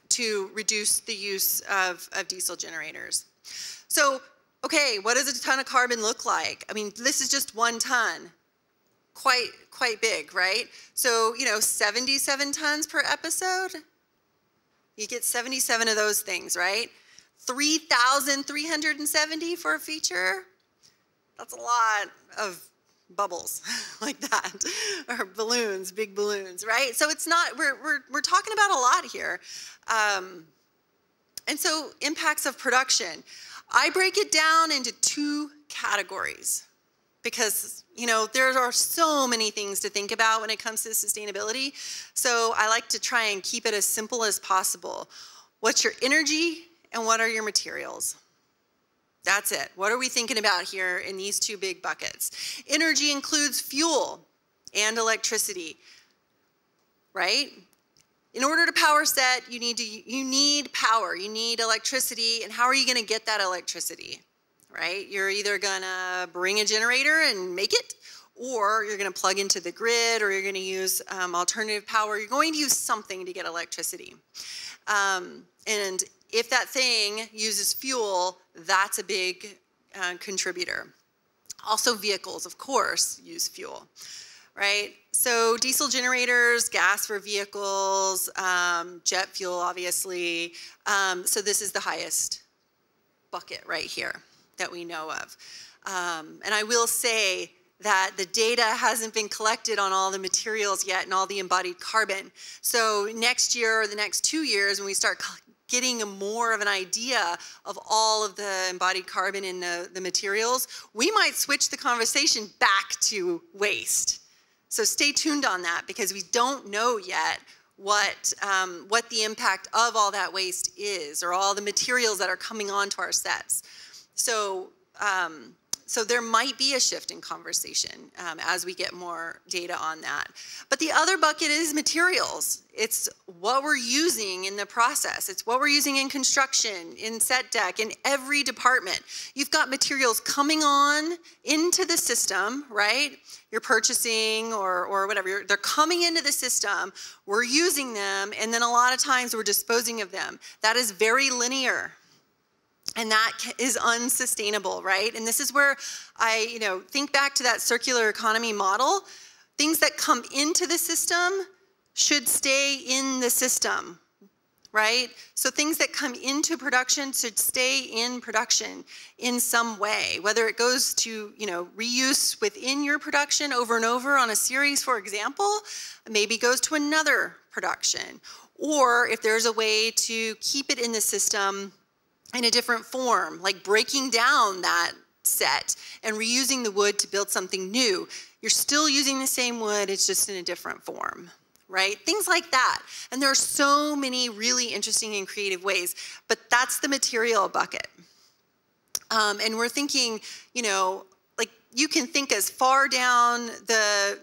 S1: to reduce the use of diesel generators. So, okay, what does a ton of carbon look like? I mean, this is just 1 ton. Quite big, right? So, 77 tons per episode. You get 77 of those things, right? 3,370 for a feature. That's a lot of bubbles like that, or balloons, big balloons, right? So it's not, we're talking about a lot here. And so impacts of production. I break it down into 2 categories because, there are so many things to think about when it comes to sustainability. So I like to try and keep it as simple as possible. What's your energy and what are your materials? That's it. What are we thinking about here in these two big buckets? Energy includes fuel and electricity, right? In order to power set, you need power, you need electricity, and how are you going to get that electricity, right? You're either going to bring a generator and make it, or you're going to plug into the grid, or you're going to use alternative power. You're going to use something to get electricity. And if that thing uses fuel, that's a big contributor. Also vehicles, of course, use fuel, right? So diesel generators, gas for vehicles, jet fuel, obviously. So this is the highest bucket right here that we know of. And I will say that the data hasn't been collected on all the materials yet and all the embodied carbon. So next year or the next 2 years, when we start getting more of an idea of all of the embodied carbon in the materials, we might switch the conversation back to waste. So stay tuned on that, because we don't know yet what the impact of all that waste is, or all the materials that are coming onto our sets. So, so there might be a shift in conversation as we get more data on that. But the other bucket is materials. It's what we're using in the process. It's what we're using in construction, in set deck, in every department. You've got materials coming on into the system, right? You're purchasing or whatever. They're coming into the system. We're using them, and then a lot of times we're disposing of them. That is very linear. And that is unsustainable, right? And this is where I, think back to that circular economy model. Things that come into the system should stay in the system, right? So things that come into production should stay in production in some way, whether it goes to, reuse within your production over and over on a series, for example, maybe goes to another production, or if there's a way to keep it in the system in a different form, like breaking down that set and reusing the wood to build something new. You're still using the same wood, it's just in a different form, right? Things like that. And there are so many really interesting and creative ways, but that's the material bucket. And we're thinking, like you can think as far down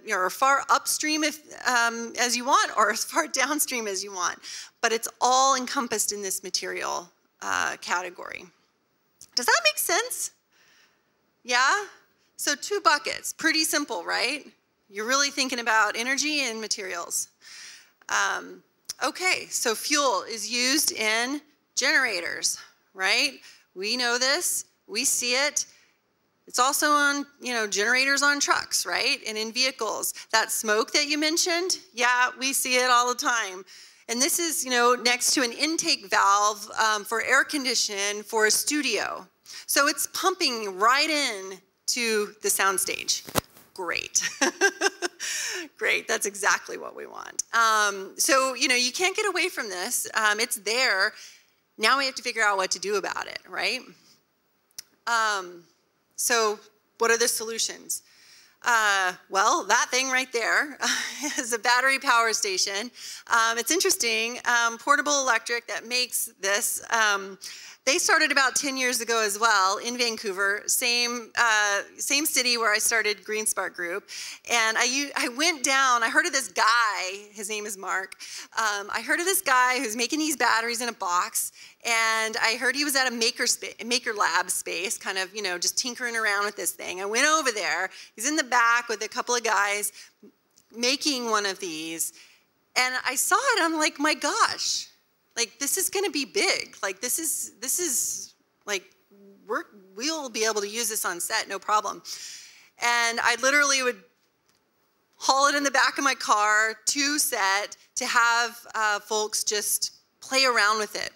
S1: or far upstream as you want, or as far downstream as you want, but it's all encompassed in this material category. Does that make sense? Yeah? So 2 buckets, pretty simple, right? You're really thinking about energy and materials. Okay, so fuel is used in generators, right? We know this, we see it. It's also on, generators on trucks, right? And in vehicles. That smoke that you mentioned, yeah, we see it all the time. And this is, next to an intake valve for air condition for a studio. So it's pumping right in to the soundstage. Great. Great, that's exactly what we want. So, you can't get away from this. It's there. Now we have to figure out what to do about it, right? So what are the solutions? Well, that thing right there is a battery power station. It's interesting, Portable Electric that makes this, they started about 10 years ago as well in Vancouver, same city where I started Green Spark Group. And I went down, I heard of this guy, his name is Mark. I heard of this guy who's making these batteries in a box, and I heard he was at a maker lab space, kind of, just tinkering around with this thing. I went over there, he's in the back with a couple of guys making one of these, and I saw it, I'm like, my gosh. Like, this is going to be big. Like, this is like, we'll be able to use this on set, no problem. And I literally would haul it in the back of my car to set to have folks just play around with it.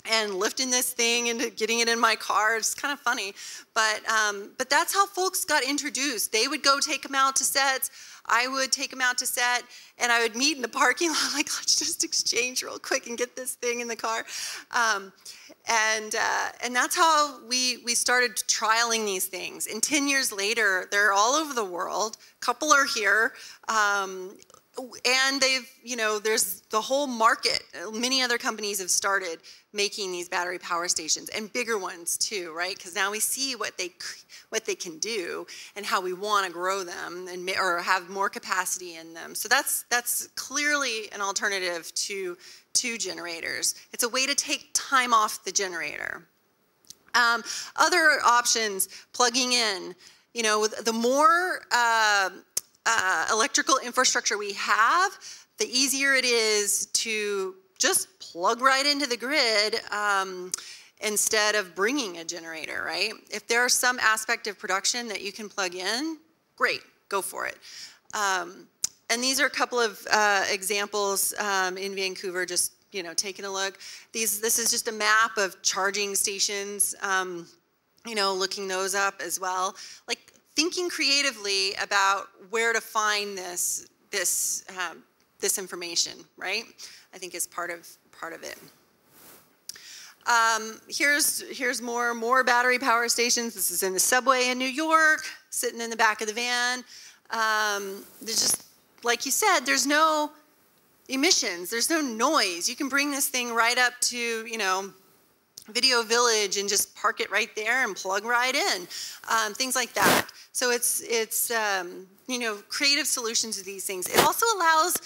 S1: And lifting this thing and getting it in my car, it's kind of funny. But that's how folks got introduced. They would go take them out to sets. I would take them out to set, and I would meet in the parking lot, like, let's just exchange real quick and get this thing in the car. And that's how we started trialing these things. And 10 years later, they're all over the world. A couple are here. And they've, there's the whole market. Many other companies have started making these battery power stations, and bigger ones too, right? Because now we see what they can do and how we want to grow them or have more capacity in them. So that's clearly an alternative to generators. It's a way to take time off the generator. Other options, plugging in. The more electrical infrastructure we have, the easier it is to just plug right into the grid instead of bringing a generator, right? If there are some aspect of production that you can plug in, great, go for it. And these are a couple of examples in Vancouver, just taking a look. This is just a map of charging stations, looking those up as well. Like, thinking creatively about where to find this information, right? I think is part of it. Here's more battery power stations. This is in the subway in New York, sitting in the back of the van. There's just, like you said, there's no emissions, there's no noise. You can bring this thing right up to, Video Village and just park it right there and plug right in, things like that. So it's creative solutions to these things. It also allows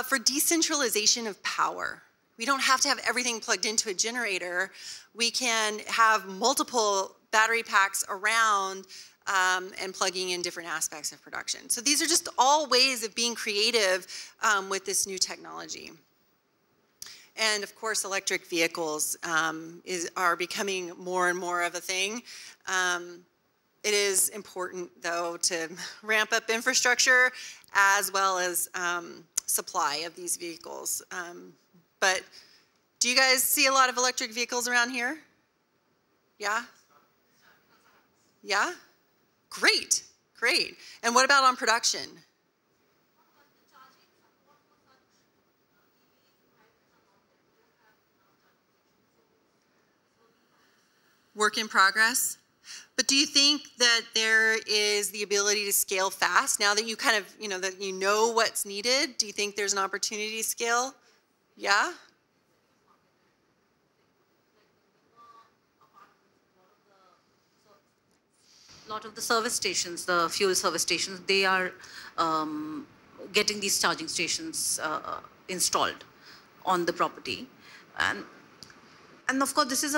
S1: for decentralization of power. We don't have to have everything plugged into a generator. We can have multiple battery packs around and plugging in different aspects of production. So these are just all ways of being creative with this new technology. And of course, electric vehicles are becoming more and more of a thing. It is important, though, to ramp up infrastructure as well as supply of these vehicles. But do you guys see a lot of electric vehicles around here? Yeah? Yeah? Great, great. And what about on production? Work in progress. But do you think that there is the ability to scale fast now that you kind of, that you know what's needed? Do you think there's an opportunity to scale? Yeah?
S8: A lot of the service stations, the fuel service stations, they are getting these charging stations installed on the property. And of course, this is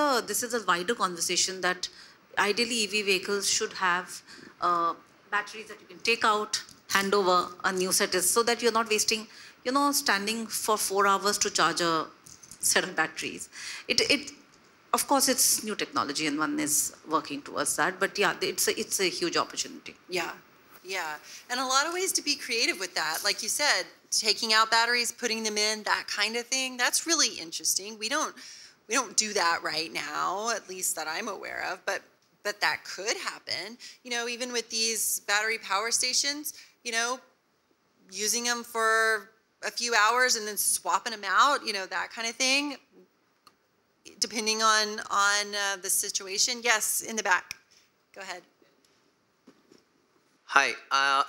S8: a wider conversation that ideally EV vehicles should have batteries that you can take out, hand over a new set, so that you're not wasting, standing for 4 hours to charge a set of batteries. Of course, it's new technology and one is working towards that. But yeah, it's a huge opportunity.
S1: Yeah, yeah. And a lot of ways to be creative with that. Like you said, taking out batteries, putting them in, that kind of thing. That's really interesting. We don't do that right now, at least that I'm aware of, but that could happen. Even with these battery power stations, using them for a few hours and then swapping them out, that kind of thing, depending on the situation. Yes, in the back. Go ahead.
S9: Hi.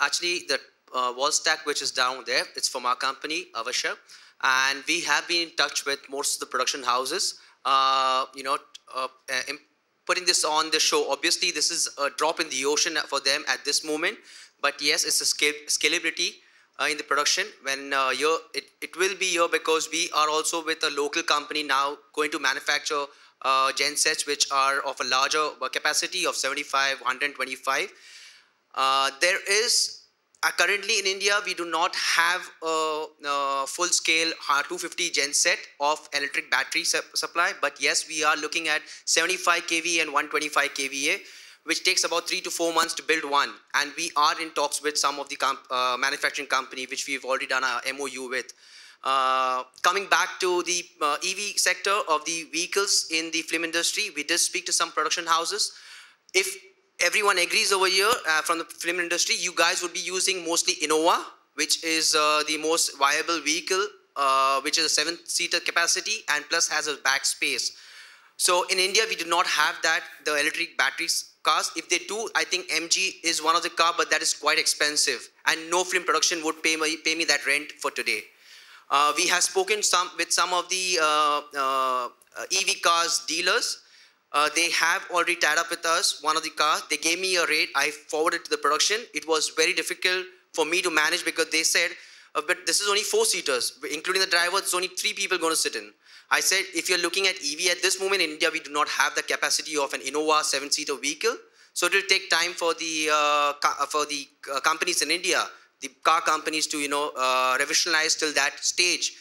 S9: Actually, the wall stack which is down there, it's from our company, Avasha, and we have been in touch with most of the production houses. Putting this on the show, obviously this is a drop in the ocean for them at this moment, but yes, it's a scalability in the production. When it will be here because we are also with a local company now going to manufacture gen sets which are of a larger capacity of 75, 125. There is currently in India, we do not have a full-scale 250 gen set of electric battery supply, but yes, we are looking at 75 kVA and 125 kVA, which takes about 3 to 4 months to build one. And we are in talks with some of the manufacturing company, which we've already done our MOU with. Coming back to the EV sector of the vehicles in the film industry, we did speak to some production houses. If everyone agrees over here from the film industry, you guys would be using mostly Innova, which is the most viable vehicle, which is a 7-seater capacity and plus has a back space. So in India, we do not have that, the electric batteries cars. If they do, I think MG is one of the car, but that is quite expensive. And no film production would pay me that rent for today. We have spoken with some of the EV cars dealers. They have already tied up with us, one of the cars. They gave me a rate. I forwarded to the production. It was very difficult for me to manage because they said, but this is only 4-seaters, including the driver, it's only 3 people going to sit in. I said, if you're looking at EV at this moment in India, we do not have the capacity of an Innova 7-seater vehicle. So it will take time for the companies in India, the car companies to, revolutionize till that stage.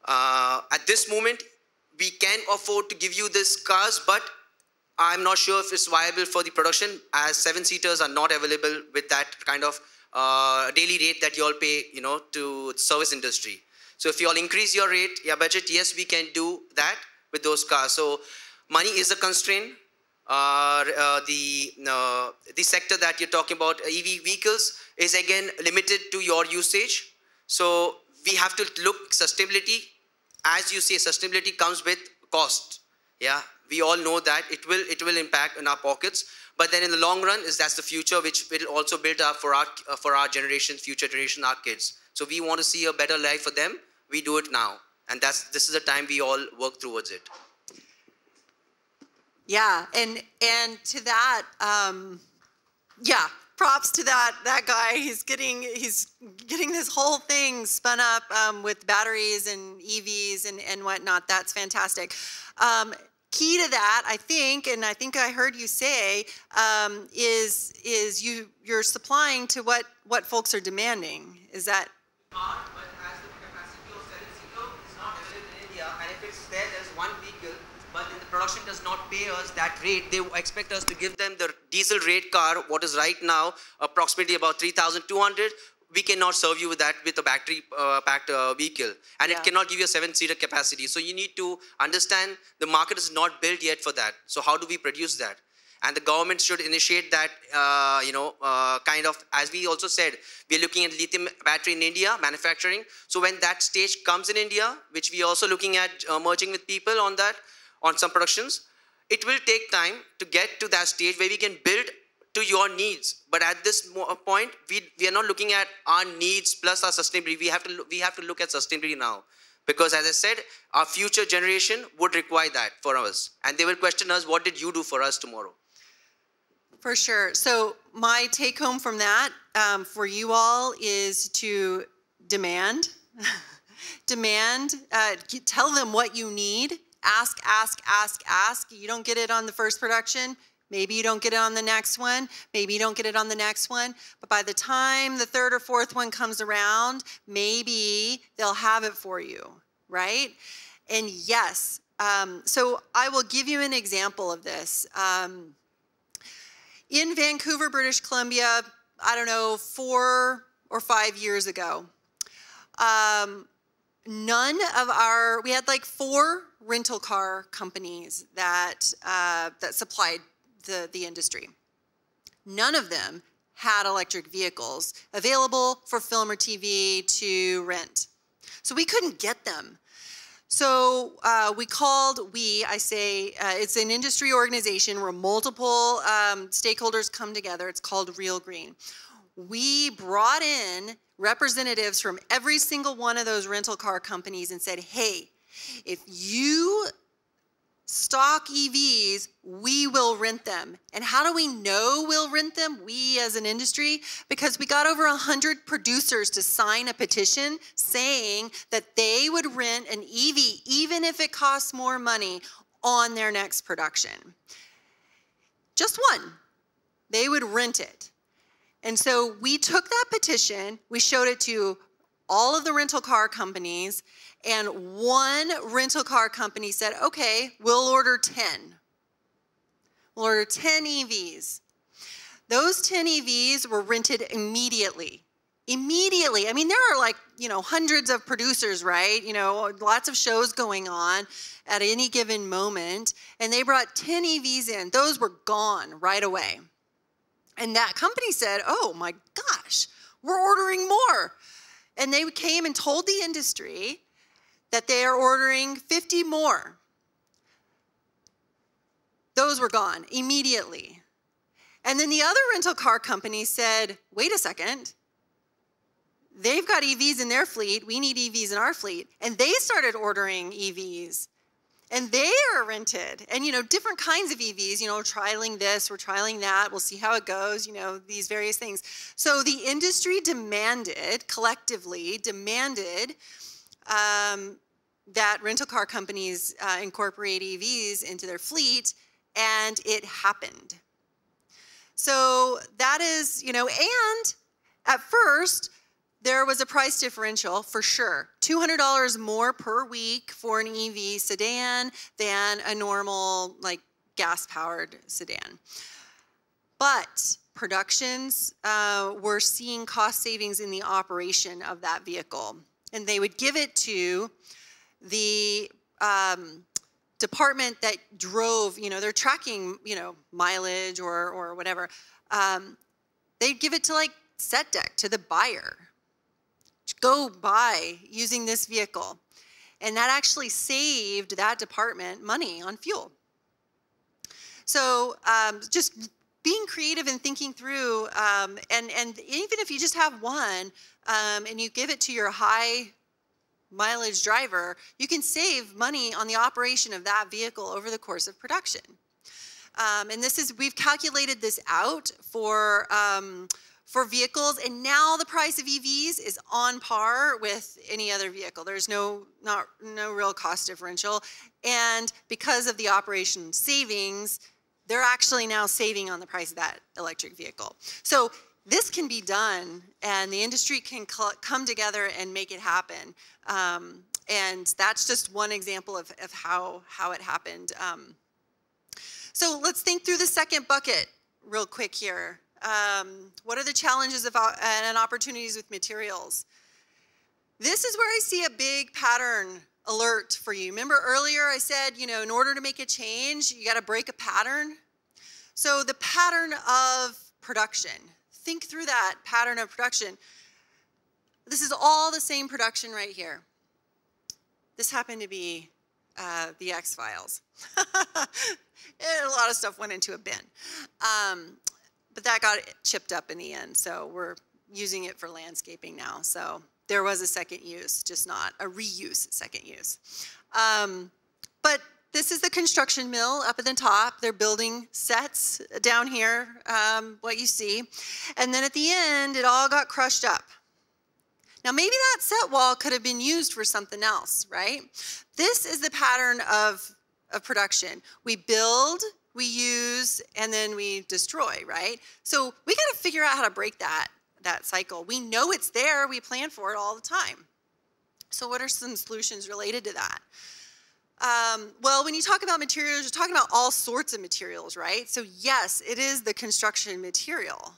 S9: At this moment, we can afford to give you these cars, but I'm not sure if it's viable for the production, as 7-seaters are not available with that kind of daily rate that you all pay, to the service industry. So if you all increase your rate, your budget, yes, we can do that with those cars. So money is a constraint. The sector that you're talking about, EV vehicles, is again limited to your usage. So we have to look sustainability. As you say, sustainability comes with cost. Yeah, we all know that it will impact in our pockets. But then in the long run, that's the future, which will also build up for our generation, future generation, our kids. So we want to see a better life for them. We do it now, and this is the time we all work towards it.
S1: Yeah, and to that, yeah, props to that guy. He's getting this whole thing spun up with batteries and EVs and whatnot. That's fantastic. Key to that, I think, and I think I heard you say, is you're supplying to what folks are demanding. Is that?
S9: But as the capacity of 7-seater is not available in India, and if it's there, there's one vehicle, but then the production does not pay us that rate. They expect us to give them the diesel rate car, what is right now approximately about 3,200. We cannot serve you with that with a battery packed vehicle, and it cannot give you a 7-seater capacity. So you need to understand the market is not built yet for that. So how do we produce that? And the government should initiate that, kind of, as we also said, we're looking at lithium battery in India, manufacturing. So when that stage comes in India, which we are also looking at merging with people on that, on some productions, it will take time to get to that stage where we can build to your needs. But at this point, we are not looking at our needs plus our sustainability. We have to look at sustainability now. Because as I said, our future generation would require that for us. And they will question us, what did you do for us tomorrow?
S1: For sure. So my take home from that for you all is to demand. Demand. Tell them what you need. Ask, ask, ask, ask. You don't get it on the first production. Maybe you don't get it on the next one. Maybe you don't get it on the next one. But by the time the third or fourth one comes around, maybe they'll have it for you, right? And yes, so I will give you an example of this. In Vancouver, British Columbia, I don't know, 4 or 5 years ago, we had like 4 rental car companies that supplied the industry. None of them had electric vehicles available for film or TV to rent. So we couldn't get them. So it's an industry organization where multiple stakeholders come together. It's called Real Green. We brought in representatives from every single one of those rental car companies and said, hey, if you stock EVs, we will rent them. And how do we know we'll rent them, we as an industry? Because we got over 100 producers to sign a petition saying that they would rent an EV, even if it costs more money, on their next production. Just one. They would rent it. And so we took that petition, we showed it to all of the rental car companies, and one rental car company said, okay, we'll order 10. We'll order 10 EVs. Those 10 EVs were rented immediately. Immediately. I mean, there are like, hundreds of producers, right? Lots of shows going on at any given moment. And they brought 10 EVs in. Those were gone right away. And that company said, oh my gosh, we're ordering more. And they came and told the industry that they are ordering 50 more. Those were gone immediately. And then the other rental car company said, wait a second, they've got EVs in their fleet, we need EVs in our fleet. And they started ordering EVs. And they are rented. And, different kinds of EVs, we're trialing this, we're trialing that, we'll see how it goes, these various things. So the industry collectively demanded that rental car companies incorporate EVs into their fleet, and it happened. So that is, and at first, there was a price differential for sure. $200 more per week for an EV sedan than a normal, gas-powered sedan. But productions were seeing cost savings in the operation of that vehicle. And they would give it to the department that drove, they're tracking, mileage or whatever. They'd give it to set deck, to the buyer. Go buy using this vehicle. And that actually saved that department money on fuel. So just being creative and thinking through, and even if you just have one and you give it to your high mileage driver, you can save money on the operation of that vehicle over the course of production. And we've calculated this out for vehicles, and now the price of EVs is on par with any other vehicle. There's no real cost differential. And because of the operation savings, they're actually now saving on the price of that electric vehicle. So this can be done, and the industry can come together and make it happen. And that's just one example of how it happened. So let's think through the second bucket real quick here. What are the challenges and opportunities with materials? This is where I see a big pattern alert for you. Remember earlier I said, in order to make a change, you got to break a pattern. So the pattern of production. Think through that pattern of production. This is all the same production right here. This happened to be the X-Files. A lot of stuff went into a bin. But that got chipped up in the end, so we're using it for landscaping now. So there was a second use, just not a reuse second use. But this is the construction mill up at the top. They're building sets down here, what you see. And then at the end, it all got crushed up. Now maybe that set wall could have been used for something else, right? This is the pattern of production. We build, we use, and then we destroy, right? So we got to figure out how to break that cycle. We know it's there. We plan for it all the time. So what are some solutions related to that? Well, when you talk about materials, you're talking about all sorts of materials, right? So yes, it is the construction material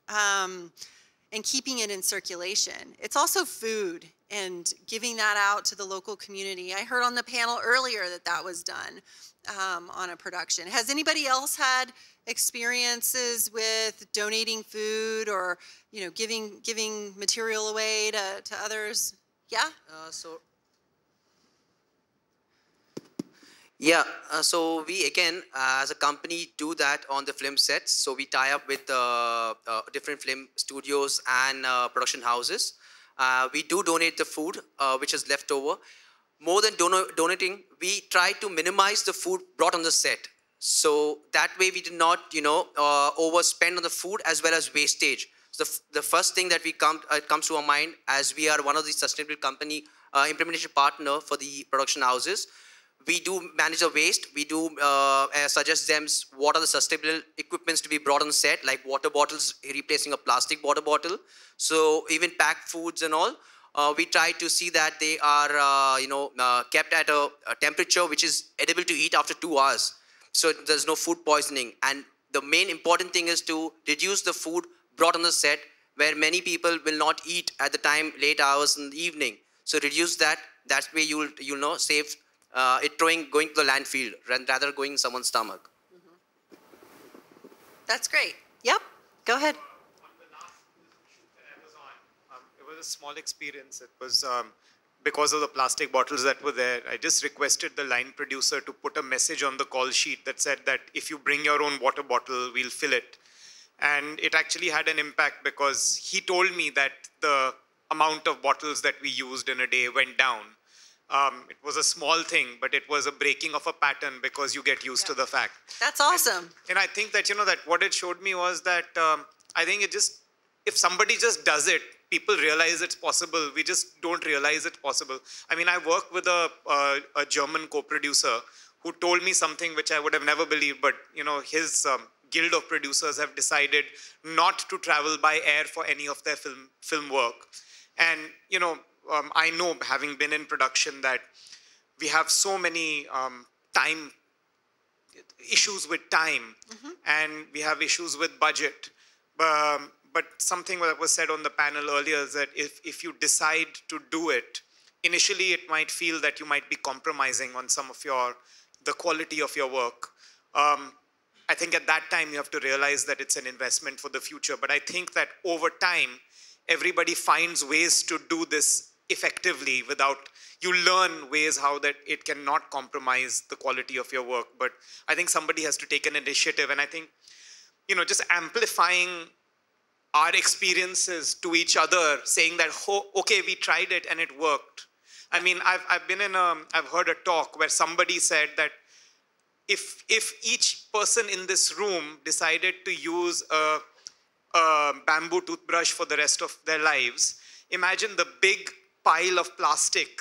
S1: and keeping it in circulation. It's also food and giving that out to the local community. I heard on the panel earlier that was done on a production. Has anybody else had experiences with donating food or giving material away to others? Yeah?
S9: So we again, as a company, do that on the film sets. So we tie up with different film studios and production houses. We do donate the food which is left over. More than donating, we try to minimize the food brought on the set. So that way we do not, overspend on the food as well as wastage. So the first thing that comes to our mind, as we are one of the sustainable company implementation partner for the production houses, we do manage the waste. We do suggest them what are the sustainable equipments to be brought on set, like water bottles replacing a plastic water bottle. So even packed foods and all, we try to see that they are kept at a temperature which is edible to eat after 2 hours. So there's no food poisoning. And the main important thing is to reduce the food brought on the set, where many people will not eat at the time late hours in the evening. So reduce that. That way you'll save it going to the landfill rather going in someone's stomach.
S1: Mm-hmm. That's great. Yep. Go ahead.
S2: On the last shoot that I was on, it was a small experience. It was because of the plastic bottles that were there, I just requested the line producer to put a message on the call sheet that said that if you bring your own water bottle, we'll fill it. And it actually had an impact because he told me that the amount of bottles that we used in a day went down. It was a small thing, but it was a breaking of a pattern because you get used to the fact.
S1: That's awesome.
S2: And I think that, that what it showed me was that I think if somebody just does it, people realize it's possible. We just don't realize it's possible. I mean, I work with a German co-producer who told me something which I would have never believed, but, his guild of producers have decided not to travel by air for any of their film work. And, I know, having been in production, that we have so many issues with time, and we have issues with budget. But something that was said on the panel earlier is that if you decide to do it, initially it might feel that you might be compromising on some of the quality of your work. I think at that time you have to realize that it's an investment for the future. But I think that over time, everybody finds ways to do this effectively you learn ways how that it cannot compromise the quality of your work. But I think somebody has to take an initiative. And I think, just amplifying our experiences to each other, saying that, okay, we tried it and it worked. I mean, I've heard a talk where somebody said that if each person in this room decided to use a bamboo toothbrush for the rest of their lives, imagine the big pile of plastic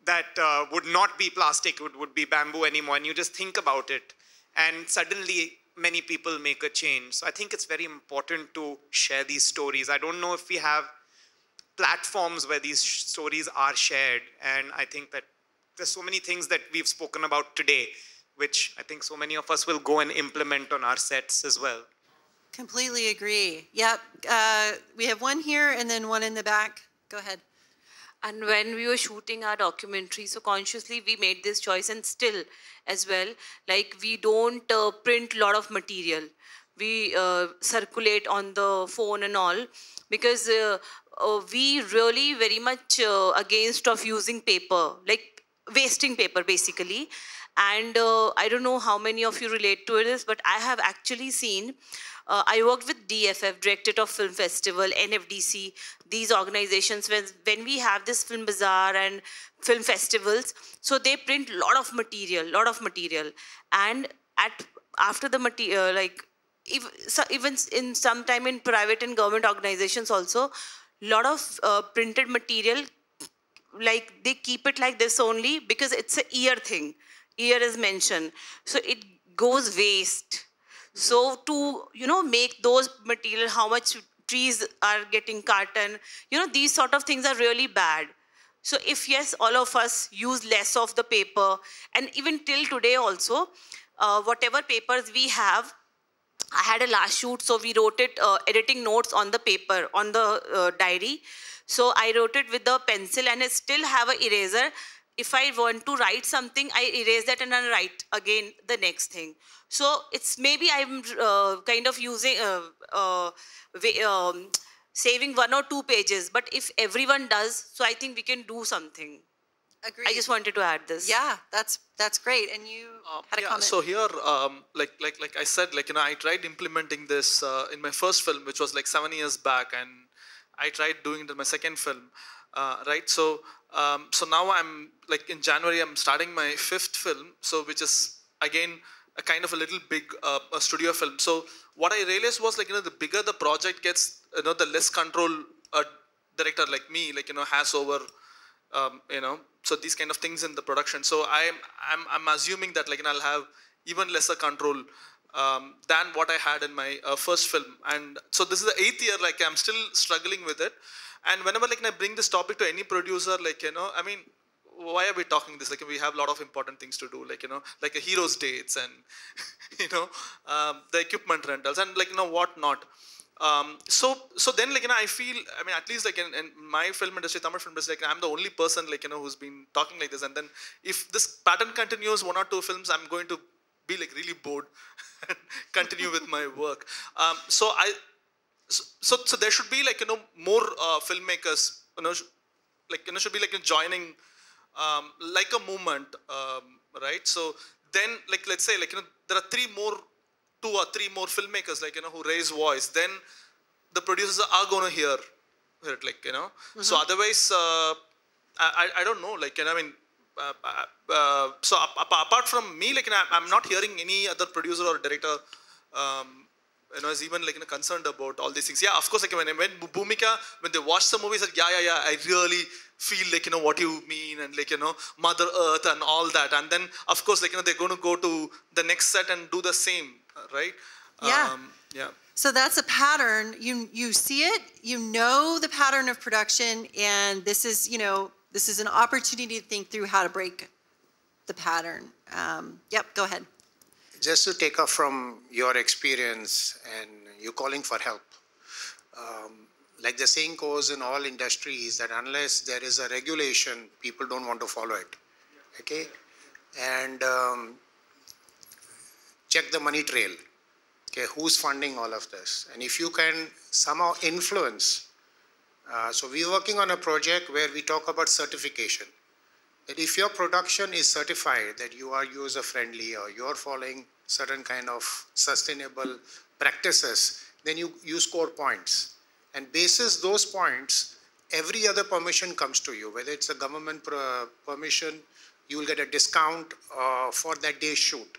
S2: that would not be plastic, would be bamboo anymore. And you just think about it, and suddenly many people make a change. So I think it's very important to share these stories. I don't know if we have platforms where these stories are shared. And I think that there's so many things that we've spoken about today, which I think so many of us will go and implement on our sets as well.
S1: Completely agree. Yep. We have one here and then one in the back. Go ahead.
S10: And when we were shooting our documentary, so consciously we made this choice, and still as well, like we don't print a lot of material. We circulate on the phone and all, because we really very much against of using paper, like wasting paper basically. And I don't know how many of you relate to this, but I have actually seen, I worked with DFF, Directorate of Film Festival, NFDC, these organizations, when we have this film bazaar and film festivals, so they print a lot of material. And after the material, even in some time in private and government organizations also, lot of printed material, like they keep it like this only because it's a year thing. Year is mentioned. So it goes waste. So to, make those material, how much trees are getting cut, and, these sort of things are really bad. So if, yes, all of us use less of the paper, and even till today also, whatever papers we have, I had a last shoot, so we wrote it, editing notes on the paper, on the diary. So I wrote it with the pencil, and I still have an eraser. If I want to write something, I erase that and I write again the next thing. So it's maybe I'm kind of using, saving 1 or 2 pages. But if everyone does, so I think we can do something.
S1: Agreed.
S10: I just wanted to add this.
S1: Yeah, that's great. And you had a comment.
S7: So here, like I said, I tried implementing this in my first film, which was 7 years back, and I tried doing it in my second film, right? So now I'm in January, I'm starting my 5th film, so which is again a kind of a little big a studio film. So what I realized was the bigger the project gets, the less control a director like me has over so these kind of things in the production. So I'm assuming that I'll have even lesser control than what I had in my first film. And so this is the 8th year, I'm still struggling with it. And whenever I bring this topic to any producer, I mean, why are we talking this? We have a lot of important things to do, like a hero's dates and, the equipment rentals and what not. So then I feel, I mean, at least in my film industry, Tamil film industry, I'm the only person who's been talking like this. And then if this pattern continues 1 or 2 films, I'm going to be really bored and continue with my work. So there should be more filmmakers like, should be like joining like a movement, right? So then, like, let's say, like, there are two or three more filmmakers, like, who raise voice, then the producers are going to hear it, like, So otherwise, I don't know, like, I mean, so apart from me, like, I'm not hearing any other producer or director, is even like concerned about all these things. Yeah, of course, like when Bhumika, when they watch the movie, said, yeah, I really feel like, what you mean, and like, Mother Earth and all that. And then, of course, like, they're going to go to the next set and do the same, right?
S1: Yeah.
S7: Yeah.
S1: So that's a pattern. You see it, the pattern of production, and this is, this is an opportunity to think through how to break the pattern. Yep, go ahead.
S3: Just to take off from your experience and you calling for help, like the saying goes in all industries that unless there is a regulation, people don't want to follow it. Okay? And check the money trail. Okay, who's funding all of this? And if you can somehow influence, so we're working on a project where we talk about certification. That if your production is certified that you are user-friendly or you're following certain kind of sustainable practices, then you score points. And basis those points, every other permission comes to you. Whether it's a government permission, you will get a discount for that day's shoot.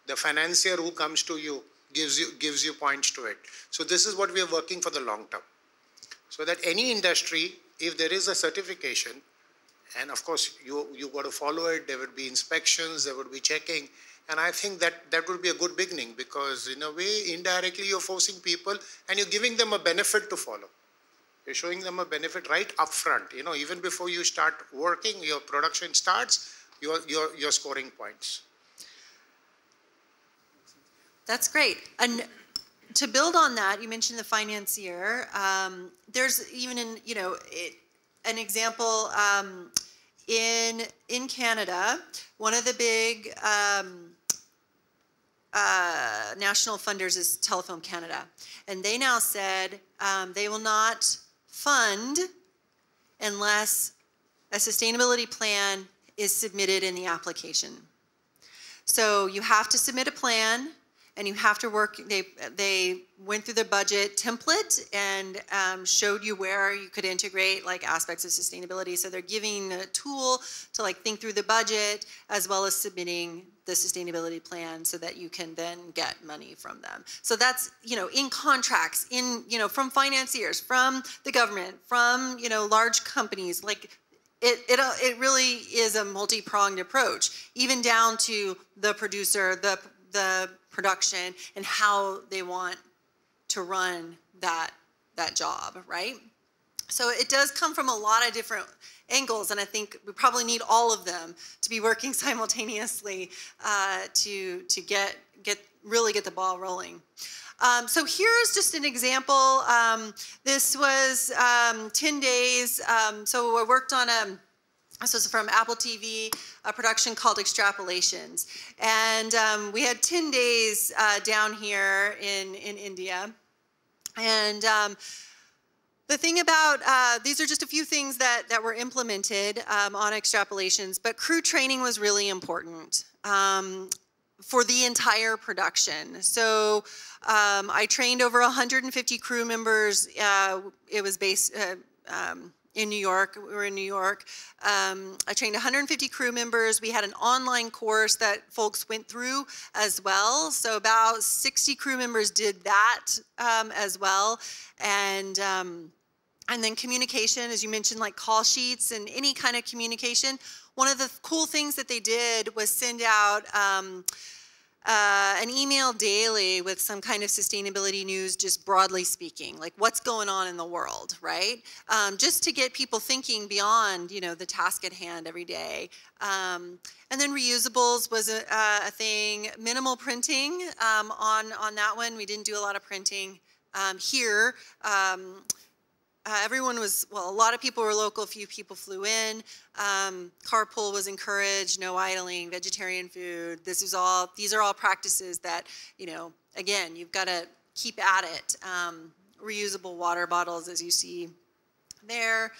S3: The financier who comes to you gives you points to it. So this is what we are working for the long term. So that any industry, if there is a certification, and of course you got to follow it, there would be inspections, there would be checking, and I think that would be a good beginning, because in a way, indirectly you're forcing people and you're giving them a benefit to follow. You're showing them a benefit right up front. Even before you start working, your production starts, you're scoring points.
S1: That's great. And to build on that, you mentioned the financier. There's even an example in Canada. One of the big national funders is Telefilm Canada, and they now said they will not fund unless a sustainability plan is submitted in the application. So you have to submit a plan, and you have to work. They went through the budget template and showed you where you could integrate like aspects of sustainability. So they're giving a tool to like think through the budget as well as submitting the sustainability plan so that you can then get money from them. So that's, in contracts, from financiers, from the government, from, large companies, like it really is a multi-pronged approach, even down to the producer, the production, and how they want to run that job, right? So it does come from a lot of different angles, and I think we probably need all of them to be working simultaneously to really get the ball rolling. So here's just an example. This was 10 days. So I worked on this was from Apple TV, a production called Extrapolations. And we had 10 days down here in India. And the thing about, these are just a few things that were implemented on Extrapolations, but crew training was really important for the entire production. So I trained over 150 crew members. It was based in New York. We were in New York. I trained 150 crew members. We had an online course that folks went through as well. So about 60 crew members did that as well. And then communication, as you mentioned, like call sheets and any kind of communication. One of the cool things that they did was send out an email daily with some kind of sustainability news, just broadly speaking, like what's going on in the world, right? Just to get people thinking beyond, the task at hand every day. And then reusables was a thing. Minimal printing on that one. We didn't do a lot of printing here. Everyone was, a lot of people were local, a few people flew in. Carpool was encouraged, no idling, vegetarian food. These are all practices that, again, you've got to keep at it. Reusable water bottles, as you see there.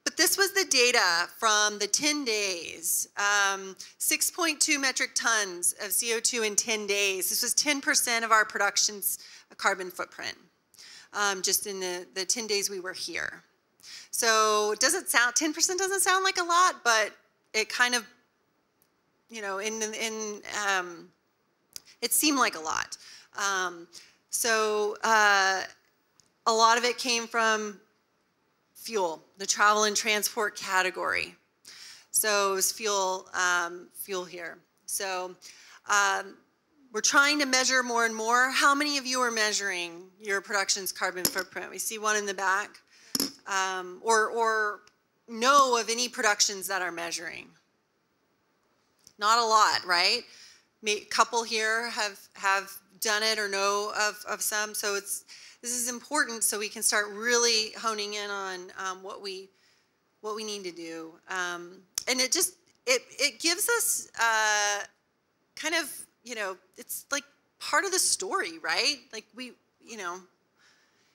S1: But this was the data from the 10 days, 6.2 metric tons of CO2 in 10 days. This was 10% of our production's carbon footprint, just in the 10 days we were here. So it doesn't sound, 10% doesn't sound like a lot, but it kind of, you know, it seemed like a lot. A lot of it came from fuel, the travel and transport category. So it was fuel here. So we're trying to measure more and more. How many of you are measuring your production's carbon footprint? We see one in the back. Or know of any productions that are measuring? Not a lot, right? A couple here have done it or know of some. So this is important so we can start really honing in on what we need to do. And it gives us kind of, you know, it's like part of the story, right? Like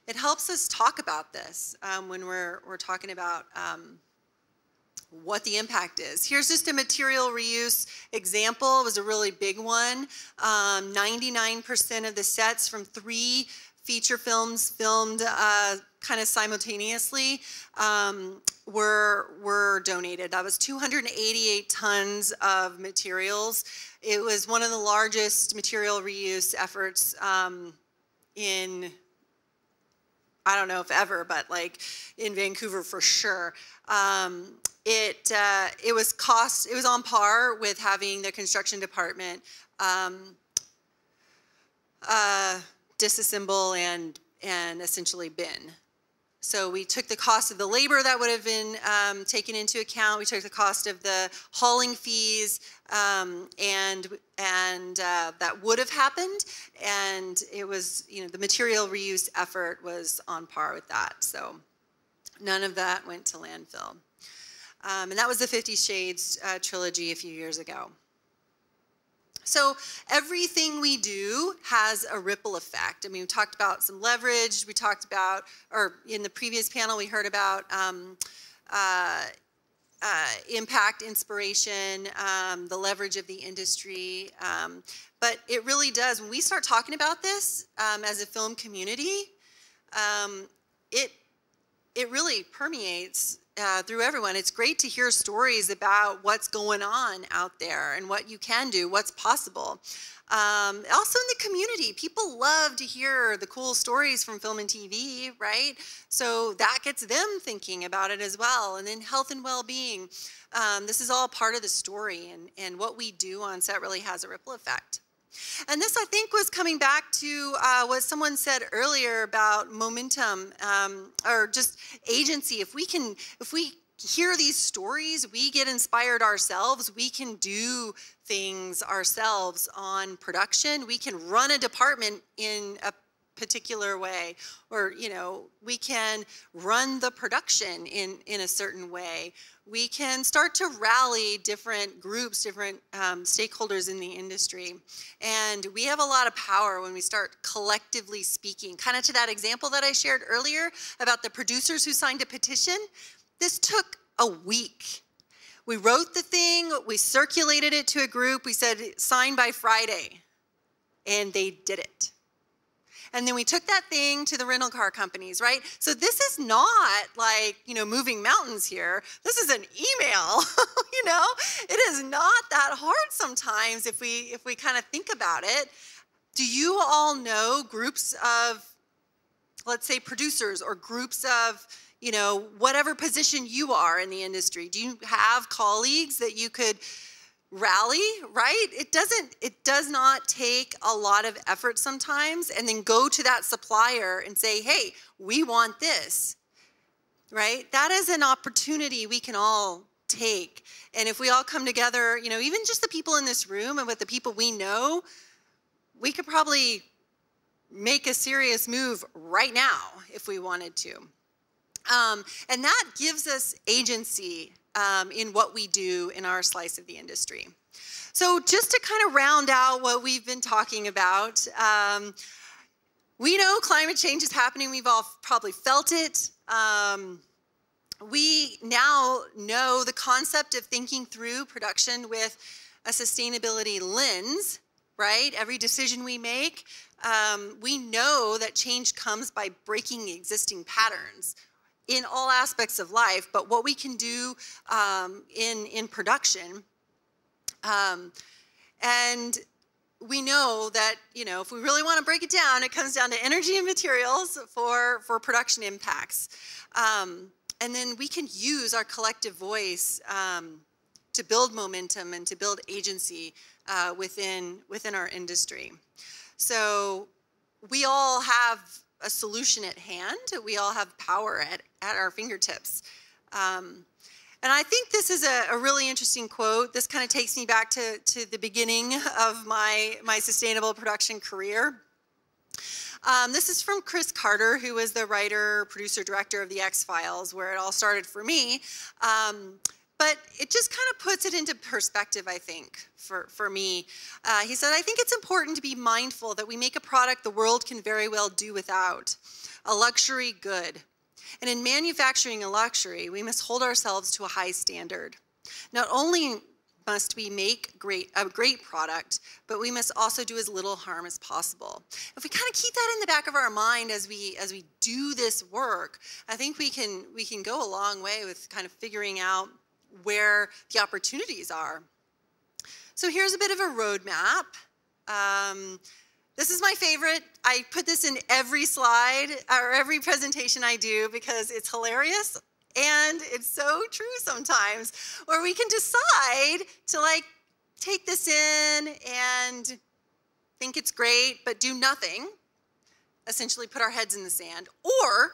S1: it helps us talk about this when we're talking about what the impact is. Here's just a material reuse example. It was a really big one. 99% of the sets from 3 feature films filmed kind of simultaneously were donated. That was 288 tons of materials. It was one of the largest material reuse efforts in, I don't know if ever, but like in Vancouver for sure. It was on par with having the construction department disassemble and essentially bin. So we took the cost of the labor that would have been taken into account. We took the cost of the hauling fees, and that would have happened. And it was, you know, the material reuse effort was on par with that. So none of that went to landfill. And that was the 50 Shades trilogy a few years ago. So everything we do has a ripple effect. I mean, we talked about some leverage. We talked about, or in the previous panel, we heard about impact, inspiration, the leverage of the industry. But it really does, when we start talking about this as a film community, it really permeates through everyone. It's great to hear stories about what's going on out there and what you can do, what's possible. Also in the community, people love to hear the cool stories from film and TV, right? So that gets them thinking about it as well. And then health and well-being. This is all part of the story, and what we do on set really has a ripple effect. And this, I think, was coming back to what someone said earlier about momentum, or just agency. If we hear these stories, we get inspired ourselves. We can do things ourselves on production. We can run a department in a particular way, or, you know, we can run the production in a certain way. We can start to rally different groups, different stakeholders in the industry. And we have a lot of power when we start collectively speaking. Kind of to that example that I shared earlier about the producers who signed a petition. This took a week. We wrote the thing, we circulated it to a group, we said sign by Friday, and they did it. And then we took that thing to the rental car companies, right? So this is not like, you know, moving mountains here. This is an email, you know? It is not that hard sometimes if we kind of think about it. Do you all know groups of, let's say, producers, or groups of, you know, whatever position you are in the industry? Do you have colleagues that you could rally, right? It does not take a lot of effort sometimes, and then go to that supplier and say, hey, we want this, right? That is an opportunity we can all take. And if we all come together, you know, even just the people in this room and with the people we know, we could probably make a serious move right now if we wanted to. And that gives us agency in what we do in our slice of the industry. So just to kind of round out what we've been talking about, we know climate change is happening. We've all probably felt it. We now know the concept of thinking through production with a sustainability lens, right? Every decision we make, we know that change comes by breaking existing patterns in all aspects of life, but what we can do in production. And we know that, if we really want to break it down, it comes down to energy and materials for production impacts. And then we can use our collective voice to build momentum and to build agency within our industry. So we all have a solution at hand. We all have power at our fingertips. And I think this is a really interesting quote. This kind of takes me back to the beginning of my sustainable production career. This is from Chris Carter, who was the writer, producer, director of The X-Files, where it all started for me. But it just kind of puts it into perspective, I think, for me. He said, I think it's important to be mindful that we make a product the world can very well do without, a luxury good. And in manufacturing a luxury, we must hold ourselves to a high standard. Not only must we make a great product, but we must also do as little harm as possible. If we kind of keep that in the back of our mind as we do this work, I think we can go a long way with kind of figuring out where the opportunities are. So here's a bit of a roadmap. This is my favorite. I put this in every slide or every presentation I do because it's hilarious and it's so true sometimes, where we can decide to take this in and think it's great but do nothing, essentially put our heads in the sand. Or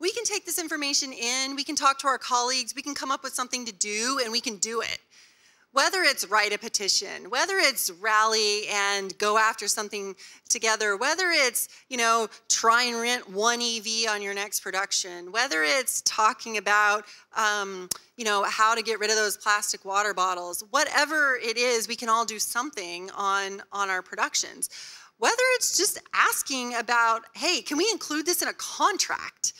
S1: we can take this information in, we can talk to our colleagues, we can come up with something to do, and we can do it. Whether it's write a petition, whether it's rally and go after something together, whether it's, try and rent one EV on your next production, whether it's talking about, how to get rid of those plastic water bottles, whatever it is, we can all do something on our productions. Whether it's just asking about, hey, can we include this in a contract?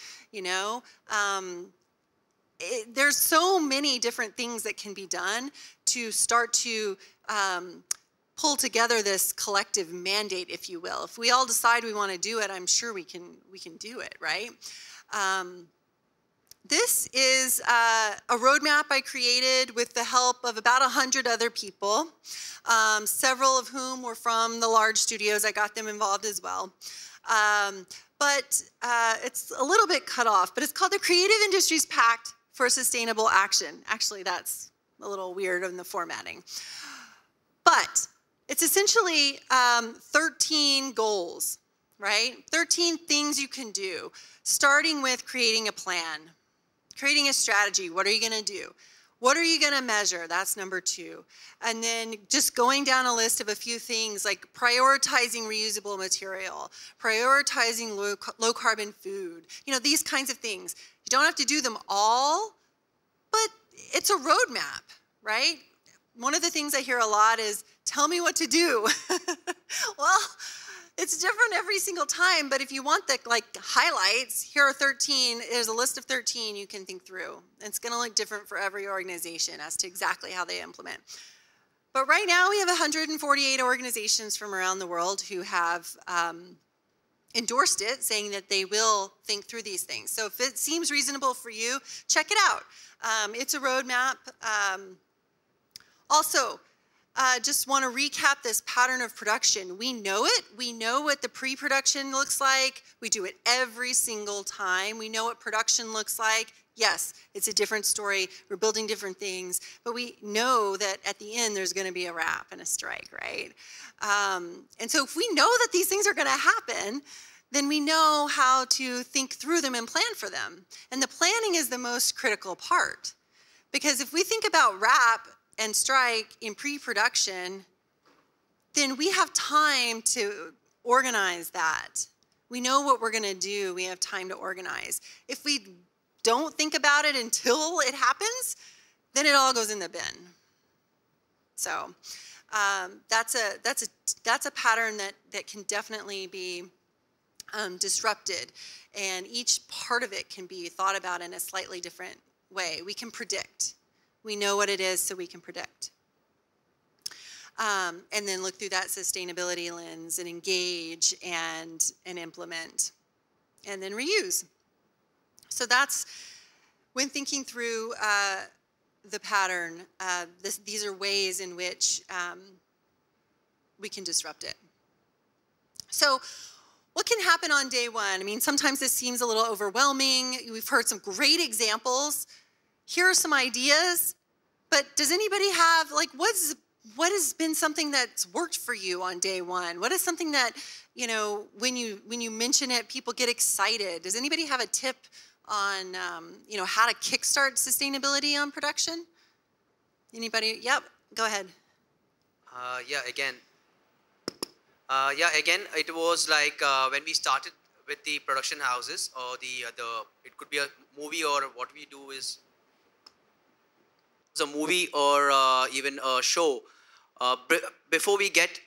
S1: There's so many different things that can be done to start to pull together this collective mandate, if you will. If we all decide we want to do it, I'm sure we can do it, right? This is a roadmap I created with the help of about 100 other people, several of whom were from the large studios. I got them involved as well. But it's a little bit cut off, but it's called the Creative Industries Pact for Sustainable Action. Actually, that's a little weird in the formatting. But it's essentially 13 goals, right? 13 things you can do, starting with creating a plan, creating a strategy. What are you going to do? What are you going to measure? That's number 2. And then just going down a list of a few things like prioritizing reusable material, prioritizing low carbon food, these kinds of things. You don't have to do them all, but it's a roadmap, right? One of the things I hear a lot is, tell me what to do. Well, it's different every single time, but if you want the highlights, here are 13. There's a list of 13 you can think through. It's going to look different for every organization as to exactly how they implement. But right now we have 148 organizations from around the world who have endorsed it, saying that they will think through these things. So if it seems reasonable for you, check it out. It's a roadmap. Also, just want to recap this pattern of production. We know it. We know what the pre-production looks like. We do it every single time. We know what production looks like. Yes, it's a different story. We're building different things. But we know that at the end, there's going to be a wrap and a strike, right? And so if we know that these things are going to happen, then we know how to think through them and plan for them. And the planning is the most critical part. Because if we think about wrap and strike in pre-production, then we have time to organize that. We know what we're going to do. We have time to organize. If we don't think about it until it happens, then it all goes in the bin. So that's a pattern that can definitely be disrupted, and each part of it can be thought about in a slightly different way. We can predict. We know what it is, so we can predict. And then look through that sustainability lens and engage and implement. And then reuse. So that's, when thinking through the pattern, these are ways in which we can disrupt it. So what can happen on day one? I mean, sometimes this seems a little overwhelming. We've heard some great examples. Here are some ideas, but does anybody have, like, what has been something that's worked for you on day one? What is something that, you know, when you mention it, people get excited? Does anybody have a tip on, you know, how to kickstart sustainability on production? Anybody? Yep, go ahead.
S9: Again, it was like when we started with the production houses, or it could be a movie, or what we do is a movie or even a show. Before we get